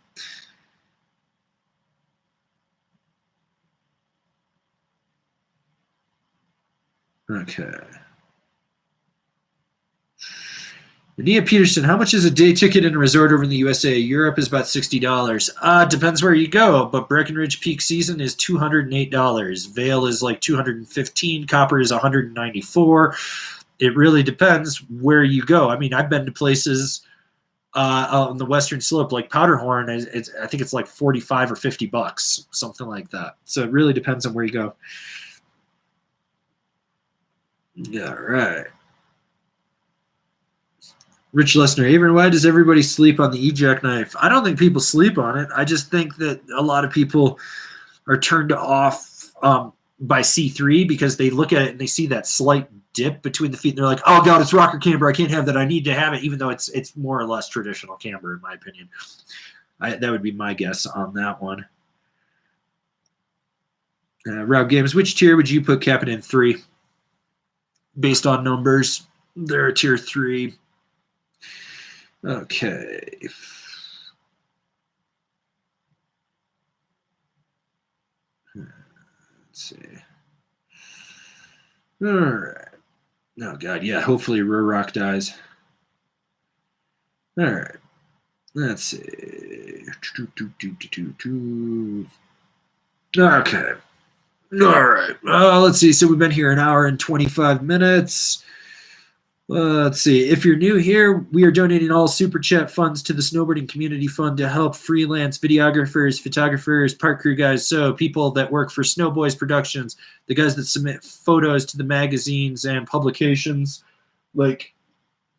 Okay. Nia Peterson, how much is a day ticket in a resort over in the USA? Europe is about $60. Depends where you go, but Breckenridge peak season is $208. Vail is like $215. Copper is $194. It really depends where you go. I mean, I've been to places on the western slope, like Powderhorn, I think it's like 45 or $50, something like that. So it really depends on where you go. Yeah, right. Rich Lesnar, Avery, why does everybody sleep on the e-jackknife? I don't think people sleep on it. I just think that a lot of people are turned off by C3 because they look at it and they see that slight dip between the feet and they're like, oh god, it's rocker camber, I can't have that, I need to have it, even though it's more or less traditional camber in my opinion. That would be my guess on that one. Rob Games, which tier would you put Captain in? 3 based on numbers. They're a tier 3. Okay. Let's see. All right. Oh, God, yeah. Hopefully Rurok dies. All right. Let's see. Okay. All right. Let's see. So we've been here an hour and 25 minutes. Let's see. If you're new here, we are donating all Super Chat funds to the Snowboarding Community Fund to help freelance videographers, photographers, park crew guys, so people that work for Snowboys Productions, the guys that submit photos to the magazines and publications like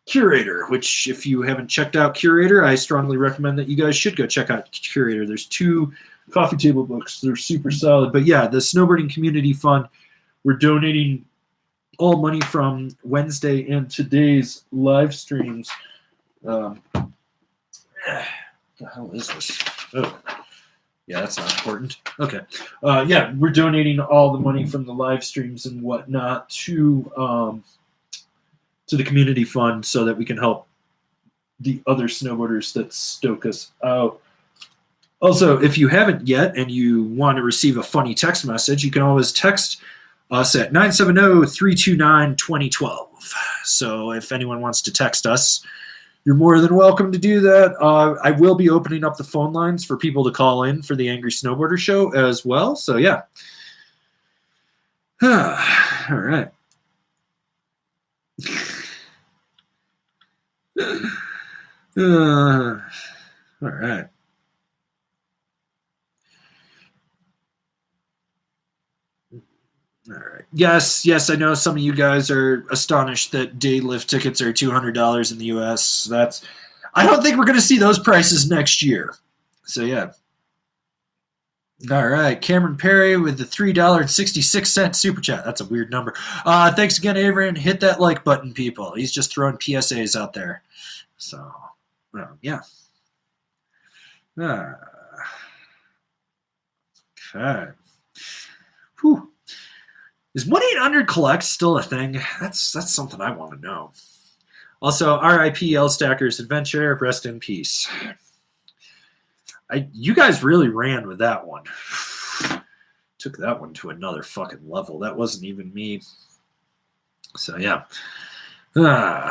Curator, which if you haven't checked out Curator, I strongly recommend that you guys should go check out Curator. There's 2 coffee table books. They're super solid. But yeah, the Snowboarding Community Fund, we're donating all money from Wednesday and today's live streams. The hell is this? Oh, yeah, that's not important. Okay. Yeah, we're donating all the money from the live streams and whatnot to the community fund so that we can help the other snowboarders that stoke us out. Also, if you haven't yet and you want to receive a funny text message, you can always text us at 970-329-2012. So if anyone wants to text us, you're more than welcome to do that. I will be opening up the phone lines for people to call in for the Angry Snowboarder show as well. So yeah. All right. All right. All right. Yes, I know some of you guys are astonished that day lift tickets are $200 in the U.S. I don't think we're going to see those prices next year. So yeah. All right, Cameron Perry with the $3.66 super chat. That's a weird number. Thanks again, Avery. Hit that like button, people. He's just throwing PSAs out there. So, yeah. Okay. Whew. Is 1-800-COLLECT still a thing? That's something I want to know. Also, R.I.P. L Stacker's Adventure. Rest in peace. You guys really ran with that one. Took that one to another fucking level. That wasn't even me. So, yeah. Oh,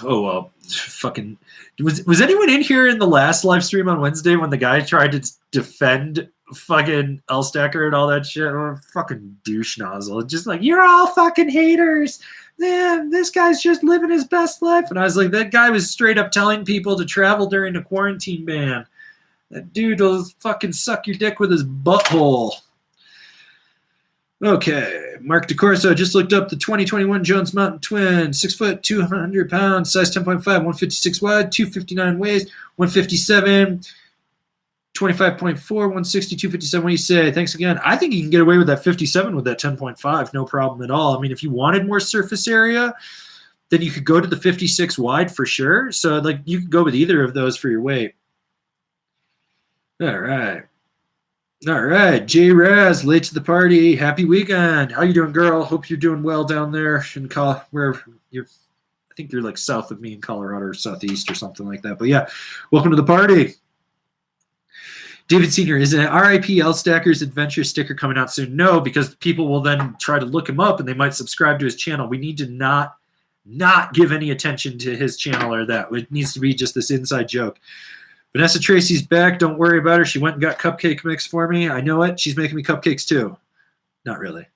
well. Fucking. Was anyone in here in the last live stream on Wednesday when the guy tried to defend fucking L Stacker and all that shit? Oh, fucking douche nozzle. Just like, you're all fucking haters. Man, this guy's just living his best life. And I was like, that guy was straight up telling people to travel during the quarantine ban. That dude will fucking suck your dick with his butthole. Okay, Mark DeCorso just looked up the 2021 Jones Mountain Twin. 6 foot, 200 pounds, size 10.5, 156 wide, 259 waist, 157, 25.4, 160, 257. What do you say? Thanks again. I think you can get away with that 57 with that 10.5. No problem at all. I mean, if you wanted more surface area, then you could go to the 56 wide for sure. So, like, you could go with either of those for your weight. All right. All right. J Raz, late to the party. Happy weekend. How you doing, girl? Hope you're doing well down there in where you're. I think you're like south of me in Colorado or southeast or something like that. But yeah, welcome to the party. David Sr., is an RIP L Stacker's Adventure sticker coming out soon? No, because people will then try to look him up and they might subscribe to his channel. We need to not give any attention to his channel or that. It needs to be just this inside joke. Vanessa Tracy's back. Don't worry about her. She went and got cupcake mix for me. I know it. She's making me cupcakes too. Not really.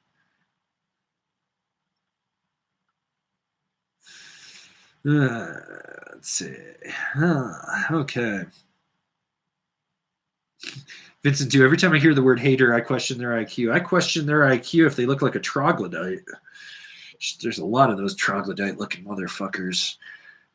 Let's see. Okay. Vincent, too. Every time I hear the word hater, I question their IQ. I question their IQ if they look like a troglodyte. There's a lot of those troglodyte-looking motherfuckers.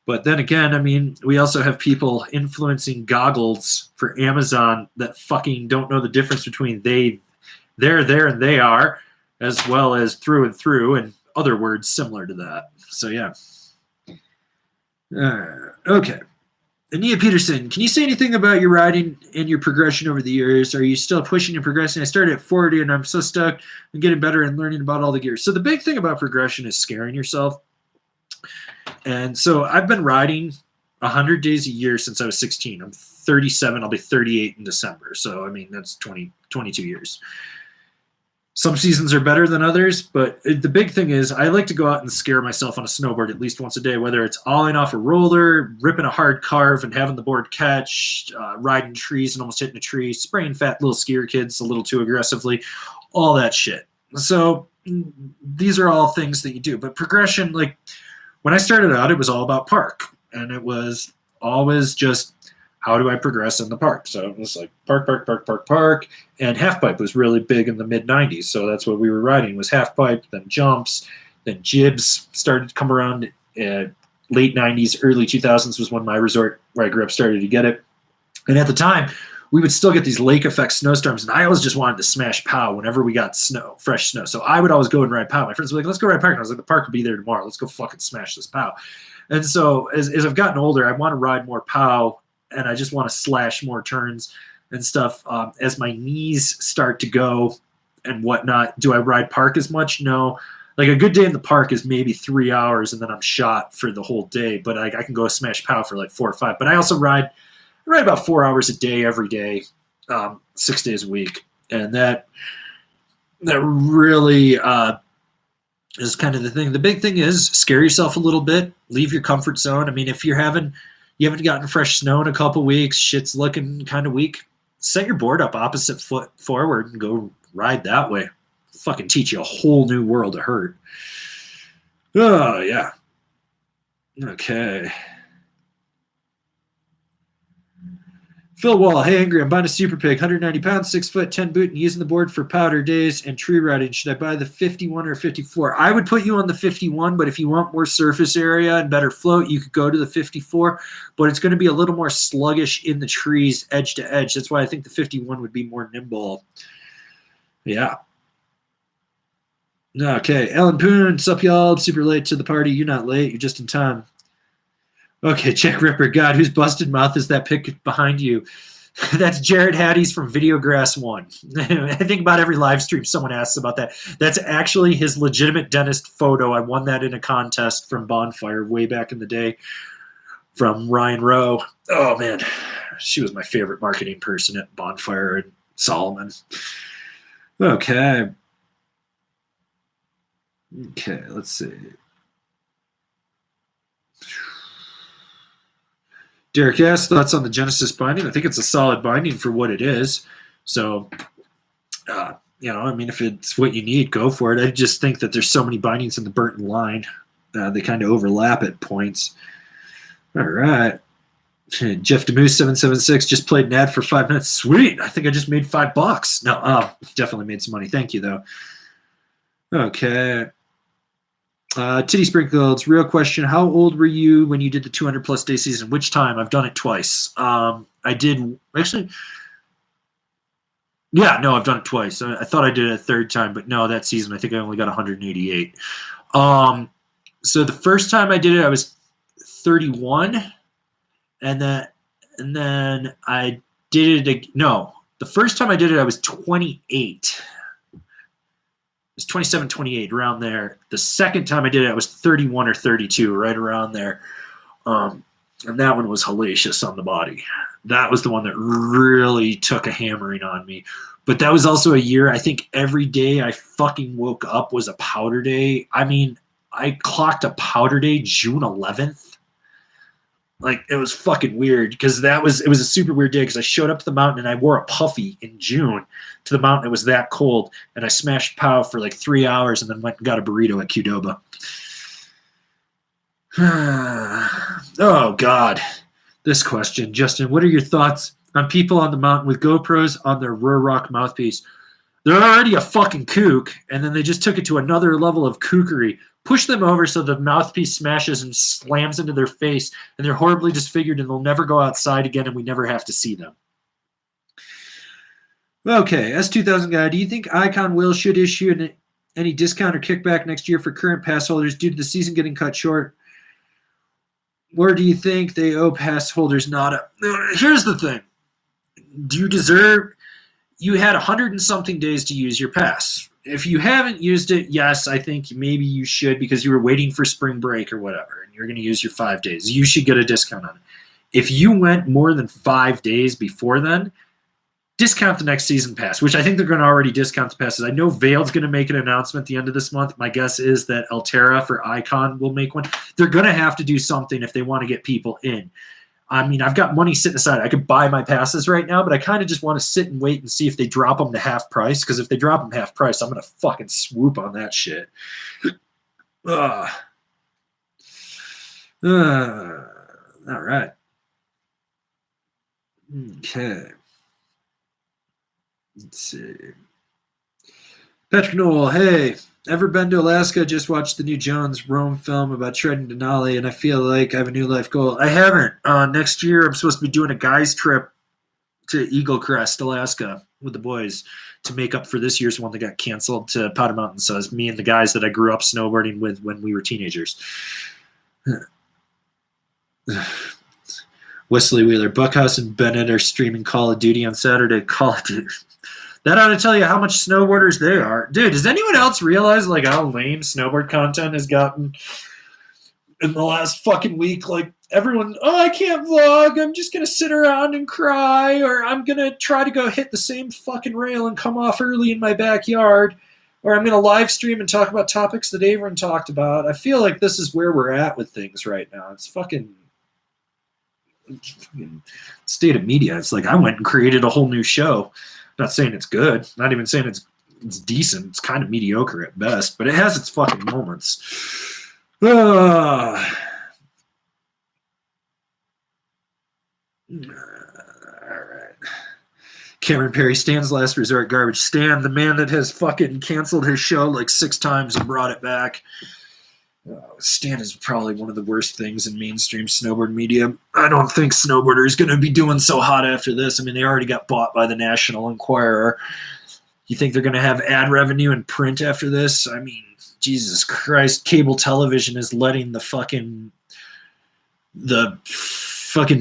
But then again, I mean, we also have people influencing goggles for Amazon that fucking don't know the difference between they're there, and they are, as well as through and through, and other words similar to that. So yeah. Okay. Ania Peterson, can you say anything about your riding and your progression over the years? Are you still pushing and progressing? I started at 40 and I'm so stuck. I'm getting better and learning about all the gears. So the big thing about progression is scaring yourself. And so I've been riding 100 days a year since I was 16. I'm 37. I'll be 38 in December. So, I mean, that's 22 years. Some seasons are better than others, but the big thing is I like to go out and scare myself on a snowboard at least once a day, whether it's olling off a roller, ripping a hard carve and having the board catch, riding trees and almost hitting a tree, spraying fat little skier kids a little too aggressively, all that shit. So these are all things that you do. But progression, like when I started out, it was all about park, and it was always just how do I progress in the park? So it was like park, and half pipe was really big in the mid 90s. So that's what we were riding was half pipe, then jumps, then jibs started to come around. Late 90s, early 2000s was when my resort where I grew up started to get it. And at the time, we would still get these lake effect snowstorms, and I always just wanted to smash POW whenever we got fresh snow. So I would always go and ride POW. My friends were like, let's go ride park. And I was like, the park will be there tomorrow. Let's go fucking smash this POW. And so as I've gotten older, I want to ride more POW, and I just want to slash more turns and stuff. As my knees start to go and whatnot, do I ride park as much? No. Like a good day in the park is maybe 3 hours, and then I'm shot for the whole day. But I can go smash POW for like 4 or 5. But I also ride about 4 hours a day every day, 6 days a week. And that really is kind of the thing. The big thing is scare yourself a little bit, leave your comfort zone. I mean, if you haven't gotten fresh snow in a couple weeks, shit's looking kind of weak, set your board up opposite foot forward and go ride that way. Fucking teach you a whole new world of hurt. Oh, yeah. Okay. Phil Wall, hey Angry, I'm buying a Super Pig, 190 pounds, 6 foot, 10 boot, and using the board for powder days and tree riding. Should I buy the 51 or 54? I would put you on the 51, but if you want more surface area and better float, you could go to the 54, but it's going to be a little more sluggish in the trees, edge to edge. That's why I think the 51 would be more nimble. Yeah. Okay, Ellen Poon, sup y'all? Super late to the party. You're not late. You're just in time. Okay, Jack Ripper. God, whose busted mouth is that pic behind you? That's Jared Hattie's from Videograss 1. I think about every live stream someone asks about that. That's actually his legitimate dentist photo. I won that in a contest from Bonfire way back in the day from Ryan Rowe. Oh, man. She was my favorite marketing person at Bonfire and Solomon. Okay. Okay, let's see. Derek S., thoughts on the Genesis binding? I think it's a solid binding for what it is. So, I mean, if it's what you need, go for it. I just think that there's so many bindings in the Burton line. They kind of overlap at points. All right. Jeff DeMoose 776 just played an ad for 5 minutes. Sweet. I think I just made $5. No, definitely made some money. Thank you, though. Okay. Titty Sprinkles, real question. How old were you when you did the 200 plus day season? Which time? I've done it twice. I did actually. Yeah, no, I've done it twice. I thought I did it a third time, but no, that season I think I only got 188. So the first time I did it, I was 31, and then I did it. No, the first time I did it, I was 28. It was 27, 28, around there. The second time I did it, I was 31 or 32, right around there. And that one was hellacious on the body. That was the one that really took a hammering on me. But that was also a year, I think every day I fucking woke up was a powder day. I mean, I clocked a powder day June 11th. Like, it was fucking weird because it was a super weird day because I showed up to the mountain and I wore a puffy in June to the mountain. It was that cold. And I smashed POW for like 3 hours and then went and got a burrito at Qdoba. Oh, God. This question. Justin, what are your thoughts on people on the mountain with GoPros on their Rock mouthpiece? They're already a fucking kook, and then they just took it to another level of kookery. Push them over so the mouthpiece smashes and slams into their face, and they're horribly disfigured, and they'll never go outside again, and we never have to see them. Okay, S2000 guy, do you think Icon should issue any discount or kickback next year for current pass holders due to the season getting cut short? Or do you think they owe pass holders not a... Here's the thing. Do you deserve... You had 100 and something days to use your pass. If you haven't used it, yes, I think maybe you should because you were waiting for spring break or whatever, and you're going to use your 5 days. You should get a discount on it. If you went more than 5 days before then, discount the next season pass, which I think they're going to already discount the passes. I know Vail's going to make an announcement at the end of this month. My guess is that Altera for Icon will make one. They're going to have to do something if they want to get people in. I mean, I've got money sitting aside. I could buy my passes right now, but I kind of just want to sit and wait and see if they drop them to half price, because if they drop them half price, I'm going to fucking swoop on that shit. All right. Okay. Let's see. Patrick Noel, hey, ever been to Alaska? Just watched the new Jones Rome film about shredding Denali, and I feel like I have a new life goal. I haven't. Next year, I'm supposed to be doing a guy's trip to Eagle Crest, Alaska, with the boys to make up for this year's one that got canceled to Powder Mountain. So it's me and the guys that I grew up snowboarding with when we were teenagers. Wesley Wheeler, Buckhouse and Bennett are streaming Call of Duty on Saturday. Call of Duty. That ought to tell you how much snowboarders they are. Dude, does anyone else realize like how lame snowboard content has gotten in the last fucking week? Like everyone, I can't vlog. I'm just going to sit around and cry, or I'm going to try to go hit the same fucking rail and come off early in my backyard, or I'm going to live stream and talk about topics that Averin talked about. I feel like this is where we're at with things right now. It's fucking state of media. It's like I went and created a whole new show. Not saying it's good. Not even saying it's decent. It's kind of mediocre at best, but it has its fucking moments. All right. Cameron Perry, Stan's last resort garbage. Stan, the man that has fucking canceled his show like 6 times and brought it back. Stan is probably one of the worst things in mainstream snowboard media. I don't think Snowboarder is going to be doing so hot after this. I mean, they already got bought by the National Enquirer. You think they're going to have ad revenue in print after this? I mean, Jesus Christ, cable television is letting the fucking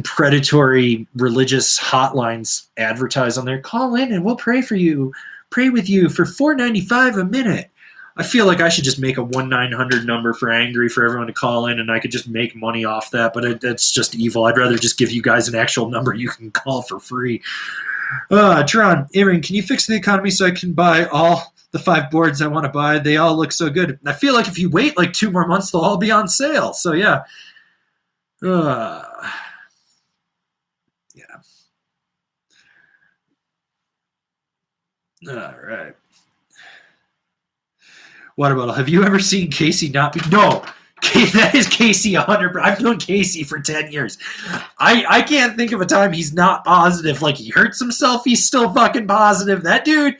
predatory religious hotlines advertise on there. Call in and we'll pray for you, pray with you for $4.95 a minute. I feel like I should just make a 1-900 number for Angry for everyone to call in, and I could just make money off that, but it's just evil. I'd rather just give you guys an actual number you can call for free. Tron, Aaron, can you fix the economy so I can buy all the 5 boards I want to buy? They all look so good. I feel like if you wait like 2 more months, they'll all be on sale. So, yeah. Yeah. All right. Water bottle. Have you ever seen Casey not be? No, that is Casey 100%. I've known Casey for 10 years. I can't think of a time he's not positive. Like he hurts himself, he's still fucking positive. That dude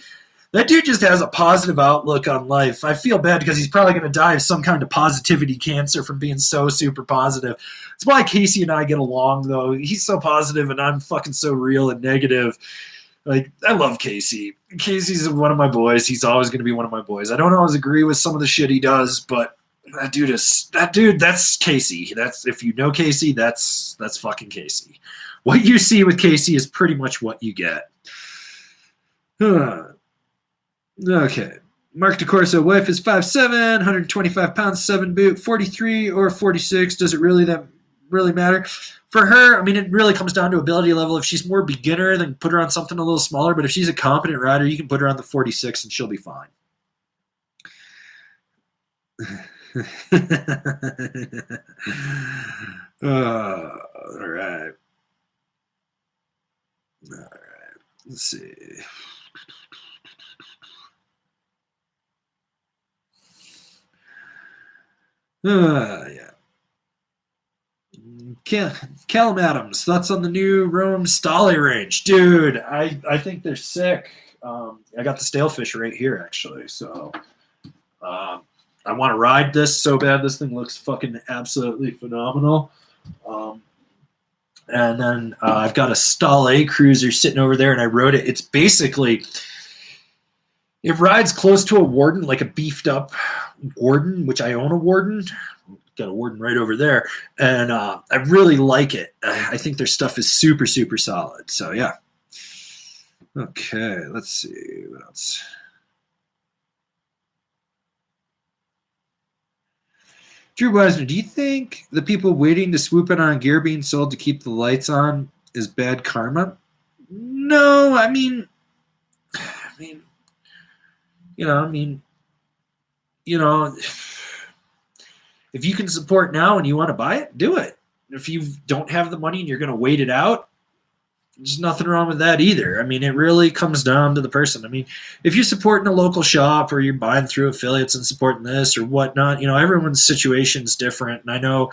just has a positive outlook on life. I feel bad because he's probably going to die of some kind of positivity cancer from being so super positive. That's why Casey and I get along, though. He's so positive and I'm fucking so real and negative. Like, I love Casey. Casey's one of my boys. He's always going to be one of my boys. I don't always agree with some of the shit he does, but that dude, that's Casey. That's, if you know Casey, that's fucking Casey. What you see with Casey is pretty much what you get. Okay. Mark DeCorso, wife is 5'7", 125 pounds, 7 boot, 43 or 46. Does it really matter? For her, I mean, it really comes down to ability level. If she's more beginner, then put her on something a little smaller. But if she's a competent rider, you can put her on the 46 and she'll be fine. All right. Let's see. Yeah. Callum Adams, thoughts on the new Rome Stale range? Dude, I think they're sick. I got the stalefish right here, actually. So I want to ride this so bad. This thing looks fucking absolutely phenomenal. Um, and then I've got a Stale cruiser sitting over there, and I rode it. It's basically, it rides close to a Warden, like a beefed up Warden, which I own a Warden. Got a Warden right over there, and I really like it. I think their stuff is super, super solid. So yeah. Okay, let's see what else. Drew Weisner, do you think the people waiting to swoop in on gear being sold to keep the lights on is bad karma? No, I mean, you know, if you can support now and you want to buy it, do it. If you don't have the money and you're going to wait it out, there's nothing wrong with that either. I mean, it really comes down to the person. I mean, if you're supporting a local shop or you're buying through affiliates and supporting this or whatnot, everyone's situation is different. And I know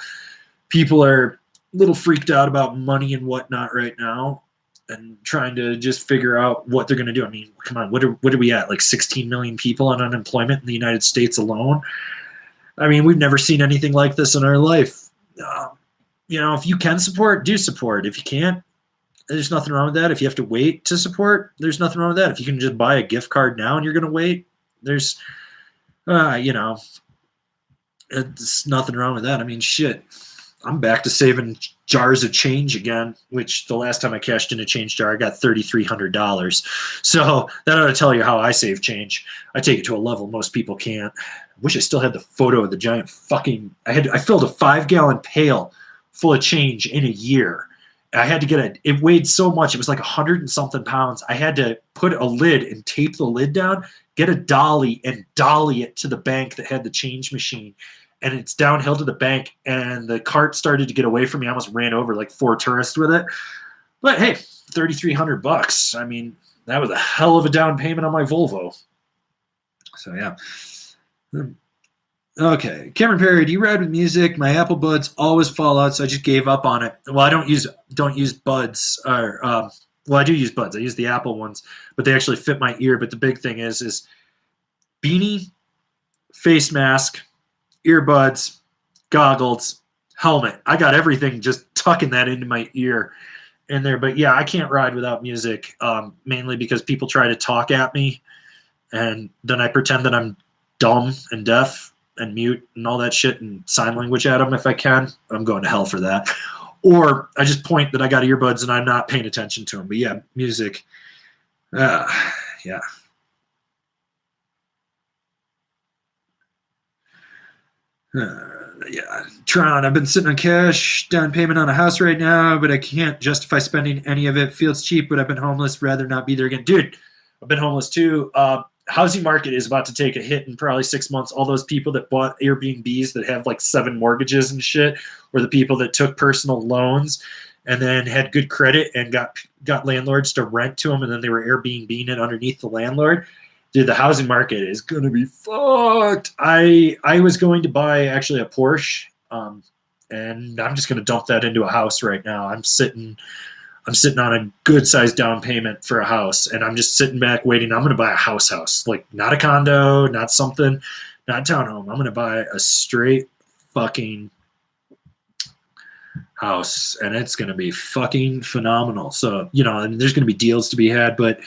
people are a little freaked out about money and whatnot right now and trying to just figure out what they're going to do. I mean, come on, what are we at? Like 16 million people on unemployment in the United States alone? I mean, we've never seen anything like this in our life. If you can support, do support. If you can't, there's nothing wrong with that. If you have to wait to support, there's nothing wrong with that. If you can just buy a gift card now and you're going to wait, there's, it's nothing wrong with that. I mean, shit, I'm back to saving jars of change again, which the last time I cashed in a change jar, I got $3,300. So that ought to tell you how I save change. I take it to a level most people can't. I wish I still had the photo of the giant fucking, I filled a 5-gallon pail full of change in a year. I had to get it weighed so much. It was like 100 and something pounds. I had to put a lid and tape the lid down, get a dolly and dolly it to the bank that had the change machine. And it's downhill to the bank. And the cart started to get away from me. I almost ran over like 4 tourists with it. But hey, $3,300. I mean, that was a hell of a down payment on my Volvo. So yeah. Okay, Cameron Perry, do you ride with music? My Apple Buds always fall out, so I just gave up on it. Well, I don't use Buds, or I do use Buds. I use the Apple ones, but they actually fit my ear. But the big thing is beanie, face mask, earbuds, goggles, helmet. I got everything just tucking that into my ear in there. But yeah, I can't ride without music, mainly because people try to talk at me, and then I pretend that I'm dumb and deaf and mute and all that shit and sign language at them if I can. I'm going to hell for that. Or I just point that I got earbuds and I'm not paying attention to them. But yeah, music. Yeah. Yeah. Tron, I've been sitting on cash, down payment on a house right now, but I can't justify spending any of it. Feels cheap, but I've been homeless. Rather not be there again. Dude, I've been homeless too. Housing market is about to take a hit in probably 6 months. All those people that bought Airbnbs that have like 7 mortgages and shit, or the people that took personal loans and then had good credit and got landlords to rent to them, and then they were Airbnb-ing it underneath the landlord. Dude, the housing market is going to be fucked. I was going to buy actually a Porsche, and I'm just going to dump that into a house right now. I'm sitting on a good sized down payment for a house, and I'm just sitting back waiting. I'm going to buy a house, like not a condo, not something, not a townhome. I'm going to buy a straight fucking house, and it's going to be fucking phenomenal. So, and there's going to be deals to be had, but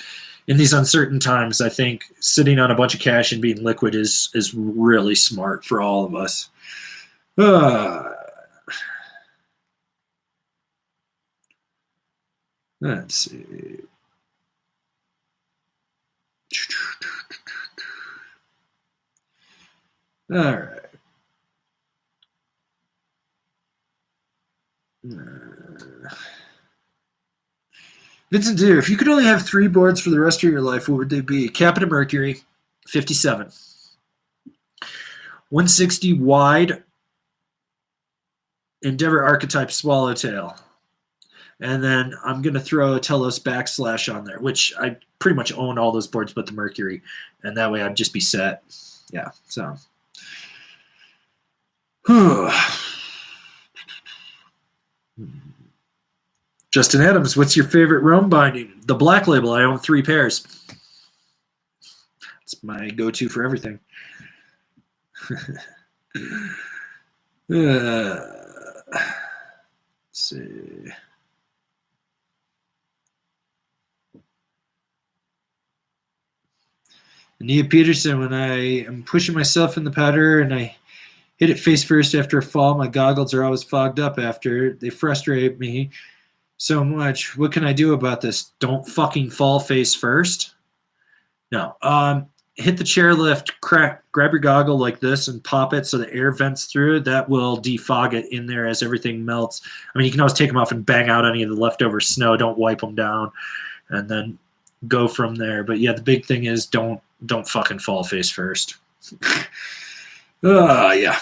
in these uncertain times, I think sitting on a bunch of cash and being liquid is really smart for all of us. Let's see. All right. Vincent Deere, if you could only have 3 boards for the rest of your life, what would they be? Captain Mercury, 57. 160 wide Endeavor Archetype Swallowtail. And then I'm going to throw a Telos backslash on there, which I pretty much own all those boards but the Mercury. And that way I'd just be set. Yeah, so. Justin Adams, what's your favorite Rome binding? The Black Label. I own 3 pairs. It's my go-to for everything. Let's see. Nia Peterson, when I am pushing myself in the powder and I hit it face first after a fall, my goggles are always fogged up after. They frustrate me so much. What can I do about this? Don't fucking fall face first. No. Hit the chairlift, grab your goggle like this and pop it so the air vents through it. That will defog it in there as everything melts. I mean, you can always take them off and bang out any of the leftover snow. Don't wipe them down and then go from there. But yeah, the big thing is don't fucking fall face first. Yeah.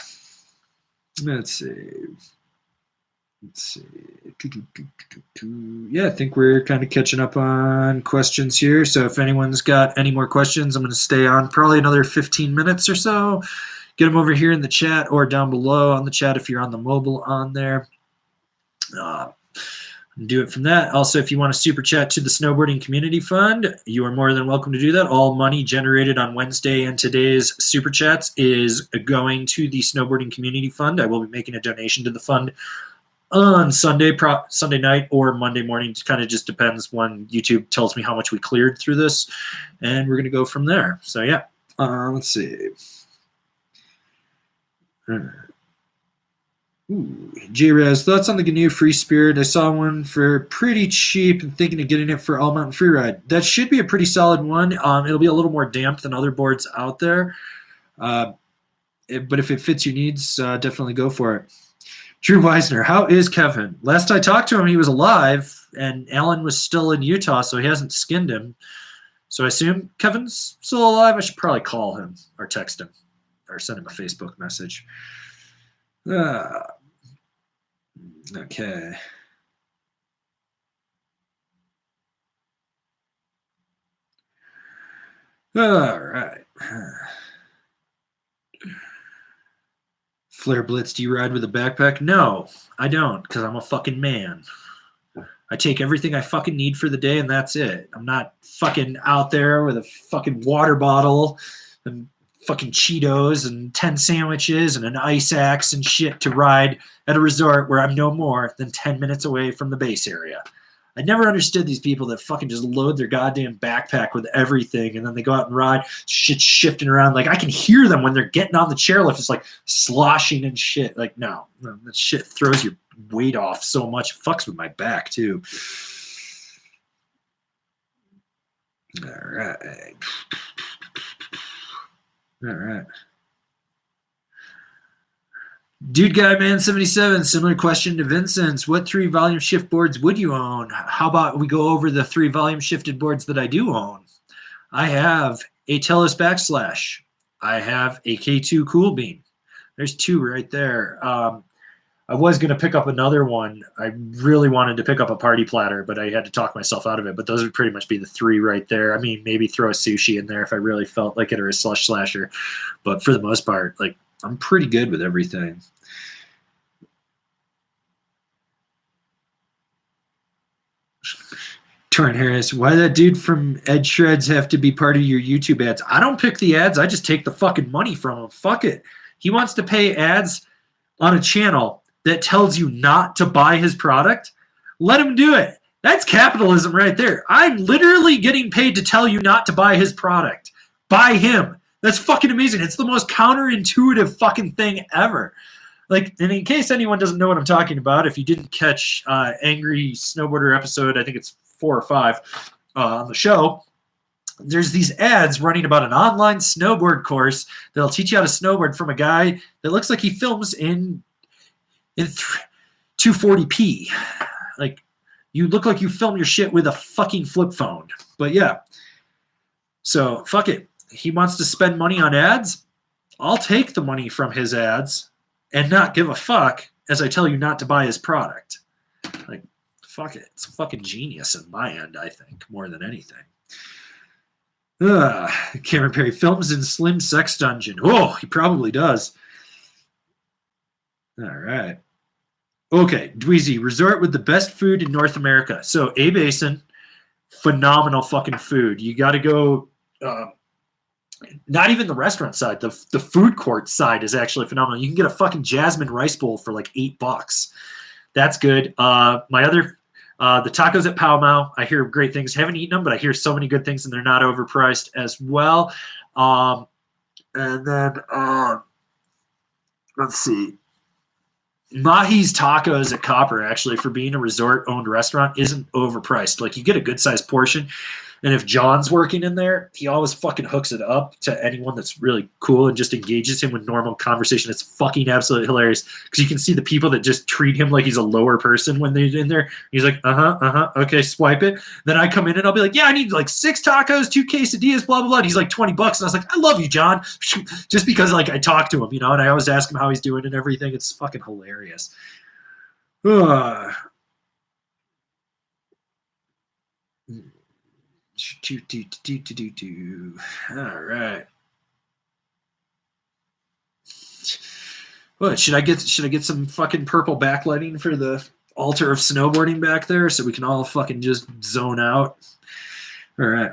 Let's see. Yeah, I think we're kind of catching up on questions here. So if anyone's got any more questions, I'm going to stay on probably another 15 minutes or so. Get them over here in the chat or down below on the chat if you're on the mobile on there. Do it from that. Also, if you want to super chat to the Snowboarding Community Fund, you are more than welcome to do that. All money generated on Wednesday and today's super chats is going to the Snowboarding Community Fund. I will be making a donation to the fund on Sunday night or Monday morning. It kind of just depends when YouTube tells me how much we cleared through this, and we're going to go from there. So yeah, let's see. J-Raz, thoughts on the GNU Free Spirit? I saw one for pretty cheap and thinking of getting it for All Mountain Freeride. That should be a pretty solid one. It'll be a little more damp than other boards out there. But if it fits your needs, definitely go for it. Drew Weisner, how is Kevin? Last I talked to him, he was alive, and Alan was still in Utah, so he hasn't skinned him. So I assume Kevin's still alive. I should probably call him or text him or send him a Facebook message. Okay. All right. Flare Blitz, do you ride with a backpack? No, I don't, because I'm a fucking man. I take everything I fucking need for the day, and that's it. I'm not fucking out there with a fucking water bottle and fucking Cheetos and 10 sandwiches and an ice axe and shit to ride at a resort where I'm no more than 10 minutes away from the base area. I never understood these people that fucking just load their goddamn backpack with everything and then they go out and ride, shit's shifting around. Like, I can hear them when they're getting on the chairlift. It's like sloshing and shit. Like, no, that shit throws your weight off so much. It fucks with my back, too. All right. All right. Dude Guy Man 77, similar question to Vincent's. What 3 volume shift boards would you own? How about we go over the 3 volume shifted boards that I do own? I have a Telos Backslash. I have a K2 Cool Beam. There's 2 right there. I was going to pick up another one. I really wanted to pick up a Party Platter, but I had to talk myself out of it. But those would pretty much be the 3 right there. I mean, maybe throw a Sushi in there if I really felt like it, or a Slush Slasher. But for the most part, like, I'm pretty good with everything. Torrin Harris, why that dude from Ed Shreds have to be part of your YouTube ads? I don't pick the ads. I just take the fucking money from him. Fuck it. He wants to pay ads on a channel that tells you not to buy his product. Let him do it. That's capitalism right there. I'm literally getting paid to tell you not to buy his product. Buy him. That's fucking amazing. It's the most counterintuitive fucking thing ever. Like, and in case anyone doesn't know what I'm talking about, if you didn't catch Angry Snowboarder episode, I think it's 4 or 5 on the show, there's these ads running about an online snowboard course that'll teach you how to snowboard from a guy that looks like he films in 240p. Like, you look like you film your shit with a fucking flip phone. But yeah, so fuck it. He wants to spend money on ads. I'll take the money from his ads and not give a fuck as I tell you not to buy his product. Like, fuck it. It's fucking genius in my end, I think, more than anything. Cameron Perry films in Slim Sex Dungeon. Oh, he probably does. All right. Okay, Dweezy, resort with the best food in North America. So A Basin, phenomenal fucking food. You got to go. Uh, Not even the restaurant side. The food court side is actually phenomenal. You can get a fucking jasmine rice bowl for like $8. That's good. My other the tacos at Pow Mau. I hear great things. Haven't eaten them, but I hear so many good things, and they're not overpriced as well. And then let's see. Mahi's Tacos at Copper, actually, for being a resort owned restaurant, isn't overpriced. Like, you get a good sized portion. And if John's working in there, he always fucking hooks it up to anyone that's really cool and just engages him with normal conversation. It's fucking absolutely hilarious because you can see the people that just treat him like he's a lower person when they're in there. He's like, okay, swipe it. Then I come in and I'll be like, yeah, I need like 6 tacos, 2 quesadillas, blah blah blah. And he's like $20, and I was like, I love you, John, just because like I talk to him, you know, and I always ask him how he's doing and everything. It's fucking hilarious. All right. What should I get? Should I get some fucking purple backlighting for the altar of snowboarding back there so we can all fucking just zone out? All right.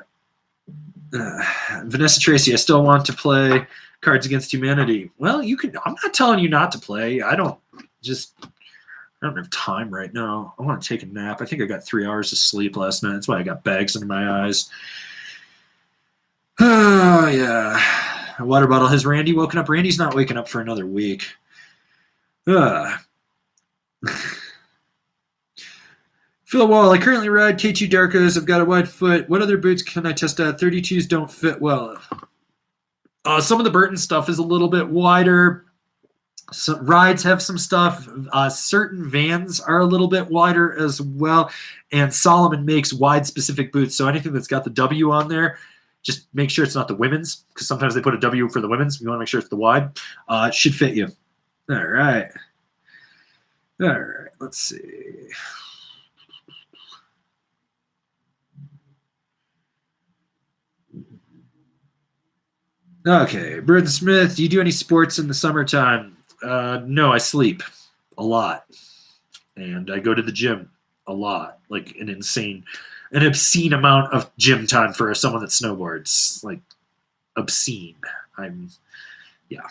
Vanessa Tracy, I still want to play Cards Against Humanity. Well, you can. I'm not telling you not to play. I don't have time right now. I want to take a nap. I think I got 3 hours of sleep last night. That's why I got bags under my eyes. Oh, yeah. A water bottle. Has Randy woken up? Randy's not waking up for another week. Phil Wall, I currently ride K2 Darkos. I've got a wide foot. What other boots can I test out? 32s don't fit well. Some of the Burton stuff is a little bit wider. Some rides have some stuff. Certain Vans are a little bit wider as well. And Solomon makes wide specific boots. So anything that's got the W on there, just make sure it's not the women's, because sometimes they put a W for the women's. You want to make sure it's the wide. It should fit you. All right. Let's see. Okay, Burton Smith, do you do any sports in the summertime? No, I sleep a lot, and I go to the gym a lot, like an obscene amount of gym time for someone that snowboards, like obscene. Yeah,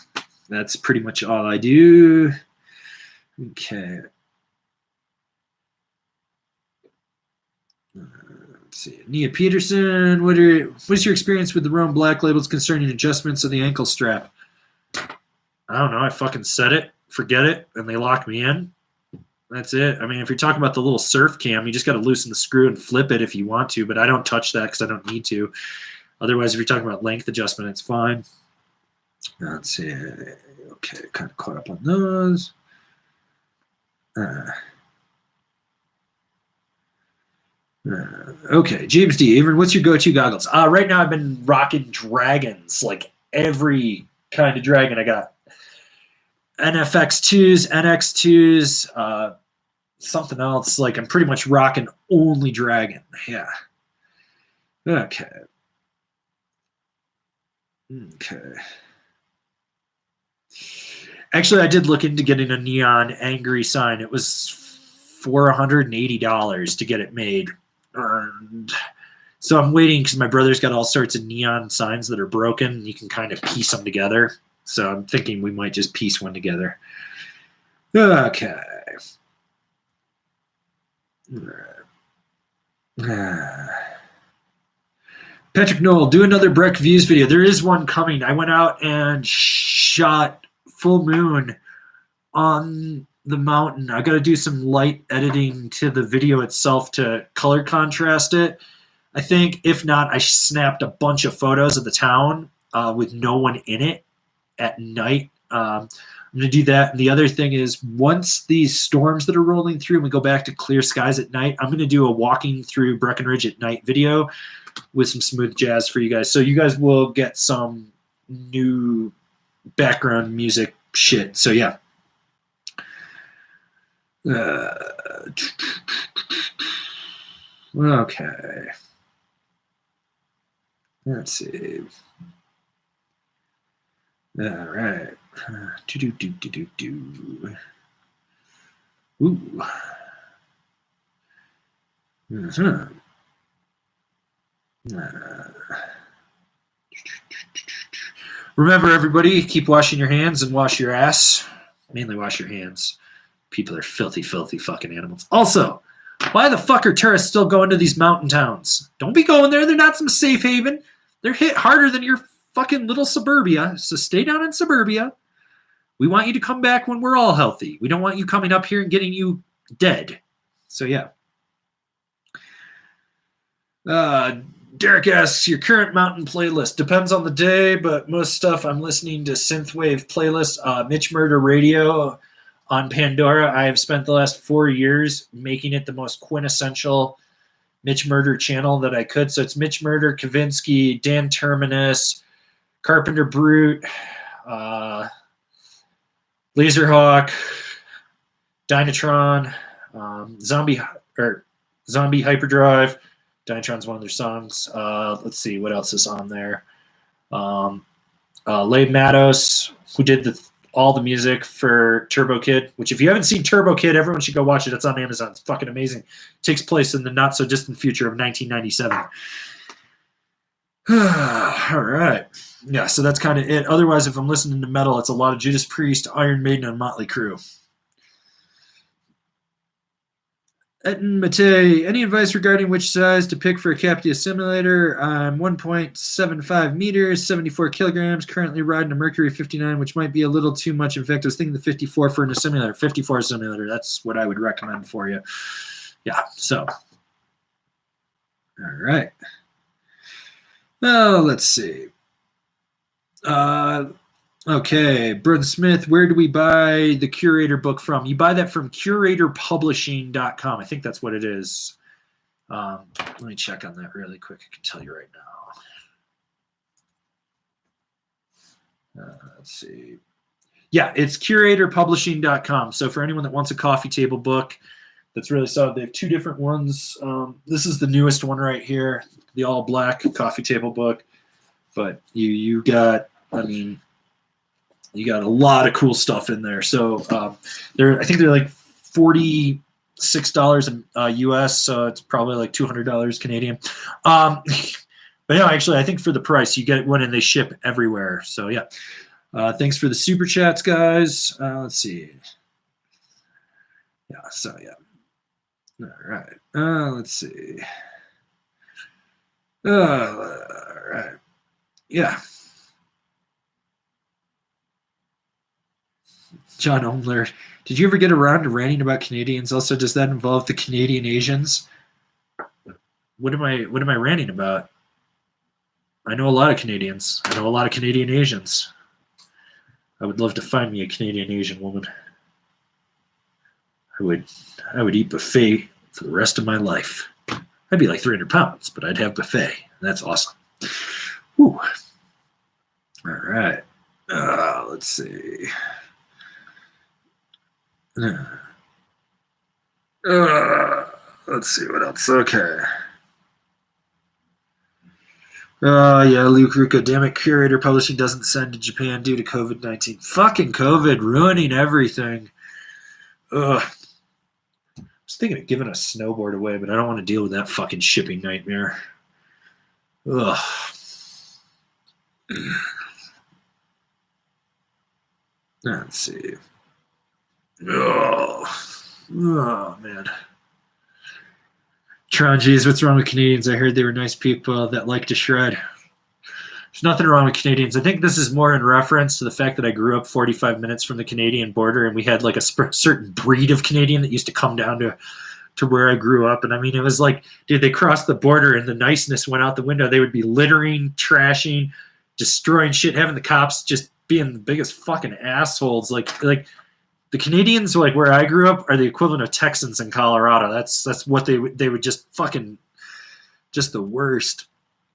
that's pretty much all I do. Okay. Let's see. Nia Peterson, what's your experience with the Rome Black labels concerning adjustments of the ankle strap? I don't know. I fucking set it, forget it, and they lock me in. That's it. I mean, if you're talking about the little surf cam, you just got to loosen the screw and flip it if you want to, but I don't touch that because I don't need to. Otherwise, if you're talking about length adjustment, it's fine. Let's see. Okay, kind of caught up on those. Okay, James D. Avery, what's your go-to goggles? Right now I've been rocking Dragons, like every kind of Dragon. I got NFX2s, NX2s, something else. Like I'm pretty much rocking only Dragon. Yeah. Okay. Actually, I did look into getting a neon angry sign. It was $480 to get it made. And so I'm waiting because my brother's got all sorts of neon signs that are broken. You can kind of piece them together. So I'm thinking we might just piece one together. Okay. Patrick Knoll, do another Breck Views video. There is one coming. I went out and shot full moon on the mountain. I got to do some light editing to the video itself to color contrast it. I think if not, I snapped a bunch of photos of the town with no one in it at night. I'm going to do that. And the other thing is once these storms that are rolling through and we go back to clear skies at night, I'm going to do a walking through Breckenridge at night video with some smooth jazz for you guys. So you guys will get some new background music shit. So yeah. Okay. Let's see. All right. Ooh. Mm-hmm. Remember, everybody, keep washing your hands and wash your ass. Mainly wash your hands. People are filthy, filthy fucking animals. Also, why the fuck are tourists still going to these mountain towns? Don't be going there. They're not some safe haven. They're hit harder than your fucking little suburbia. So stay down in suburbia. We want you to come back when we're all healthy. We don't want you coming up here and getting you dead. So, yeah. Derek asks, your current mountain playlist depends on the day, but most stuff I'm listening to synthwave playlist. Mitch Murder Radio on Pandora. I have spent the last 4 years making it the most quintessential Mitch Murder channel that I could. So it's Mitch Murder, Kavinsky, Dan Terminus, Carpenter Brute, Laserhawk, Dynatron, Zombie Hyperdrive. Dynatron's one of their songs. Let's see what else is on there. Lave Matos, who did all the music for Turbo Kid, which if you haven't seen Turbo Kid, everyone should go watch it. It's on Amazon. It's fucking amazing. It takes place in the not so distant future of 1997. All right. Yeah, so that's kind of it. Otherwise, if I'm listening to metal, it's a lot of Judas Priest, Iron Maiden, and Motley Crue. Etten Matei, any advice regarding which size to pick for a Captia simulator? I'm 1.75 meters, 74 kilograms, currently riding a Mercury 59, which might be a little too much. In fact, I was thinking the 54 for a simulator. 54 simulator, that's what I would recommend for you. Yeah, so. All right. Oh, let's see. Okay, Brun Smith, where do we buy the Curator book from? You buy that from curatorpublishing.com. I think that's what it is. Let me check on that really quick. I can tell you right now. Let's see. Yeah, it's curatorpublishing.com. So for anyone that wants a coffee table book, that's really solid. They have two different ones. This is the newest one right here, the all black coffee table book. But you got, I mean, you got a lot of cool stuff in there. So I think they're like $46 US, so it's probably like $200 Canadian. But no, actually, I think for the price, you get one and they ship everywhere. So yeah. Thanks for the super chats, guys. Let's see. Yeah, so yeah. All right. Let's see. All right. Yeah. John Omler, did you ever get around to ranting about Canadians? Also, does that involve the Canadian Asians? What am I ranting about? I know a lot of Canadians. I know a lot of Canadian Asians. I would love to find me a Canadian Asian woman. I would eat buffet for the rest of my life. I'd be like 300 pounds, but I'd have buffet. That's awesome. Whew. All right. Let's see. Let's see what else. Okay. Yeah, Luke Ruka. Damn it, Curator Publishing doesn't send to Japan due to COVID-19. Fucking COVID ruining everything. Ugh. I was thinking of giving a snowboard away, but I don't want to deal with that fucking shipping nightmare. Ugh. Let's see. Oh man. Tron, geez, what's wrong with Canadians? I heard they were nice people that like to shred. There's nothing wrong with Canadians. I think this is more in reference to the fact that I grew up 45 minutes from the Canadian border, and we had like a certain breed of Canadian that used to come down to where I grew up. And I mean, it was like, dude, they crossed the border and the niceness went out the window. They would be littering, trashing, destroying shit, having the cops just being the biggest fucking assholes. Like the Canadians, like where I grew up, are the equivalent of Texans in Colorado. That's what they would just fucking, just the worst.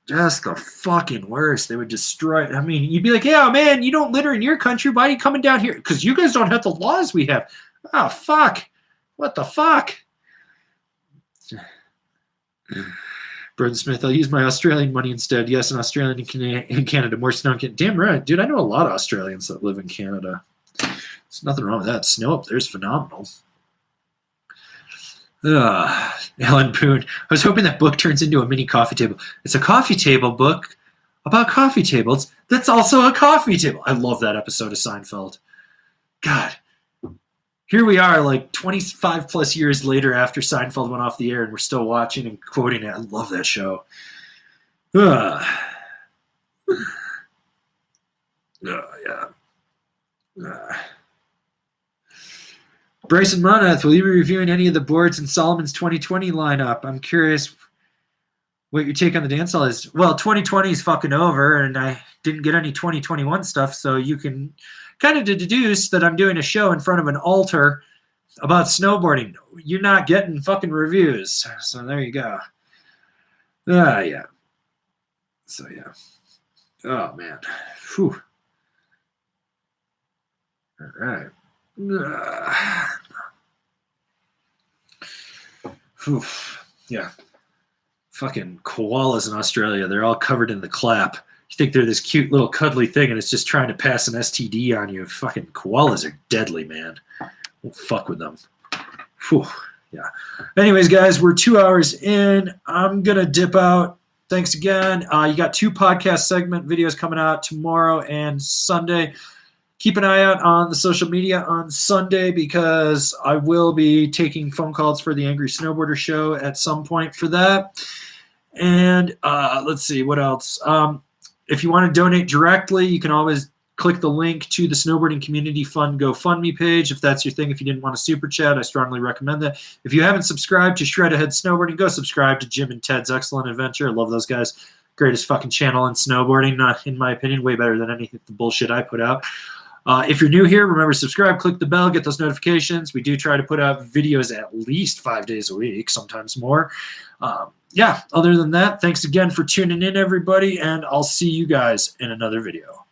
Just the fucking worst. They would destroy it. I mean, you'd be like, yeah, man, you don't litter in your country. Why are you coming down here? Because you guys don't have the laws we have. Oh, fuck. What the fuck? Brendan Smith, I'll use my Australian money instead. Yes, an Australian in Canada. More snow in Canada. Damn right. Dude, I know a lot of Australians that live in Canada. There's nothing wrong with that. Snow up there is phenomenal. Ellen Boone. I was hoping that book turns into a mini coffee table. It's a coffee table book about coffee tables that's also a coffee table. I love that episode of Seinfeld. God. Here we are, like 25 plus years later after Seinfeld went off the air, and we're still watching and quoting it. I love that show. Yeah. Bryson Monath, will you be reviewing any of the boards in Solomon's 2020 lineup? I'm curious what your take on the dance hall is. Well, 2020 is fucking over, and I didn't get any 2021 stuff, so you can kind of deduce that I'm doing a show in front of an altar about snowboarding. You're not getting fucking reviews, so there you go. Yeah. So, yeah. Oh, man. Whew. All right. Yeah. Fucking koalas in Australia. They're all covered in the clap. You think they're this cute little cuddly thing, and it's just trying to pass an STD on you. Fucking koalas are deadly, man. Don't fuck with them. Whew. Yeah. Anyways, guys, we're 2 hours in. I'm going to dip out. Thanks again. You got 2 podcast segment videos coming out tomorrow and Sunday. Keep an eye out on the social media on Sunday because I will be taking phone calls for the Angry Snowboarder show at some point for that. And let's see, what else? If you want to donate directly, you can always click the link to the Snowboarding Community Fund GoFundMe page if that's your thing. If you didn't want to super chat, I strongly recommend that. If you haven't subscribed to Shred Ahead Snowboarding, go subscribe to Jim and Ted's Excellent Adventure. I love those guys. Greatest fucking channel in snowboarding, in my opinion. Way better than any the bullshit I put out. If you're new here, remember to subscribe, click the bell, get those notifications. We do try to put out videos at least 5 days a week, sometimes more. Yeah, other than that, thanks again for tuning in, everybody, and I'll see you guys in another video.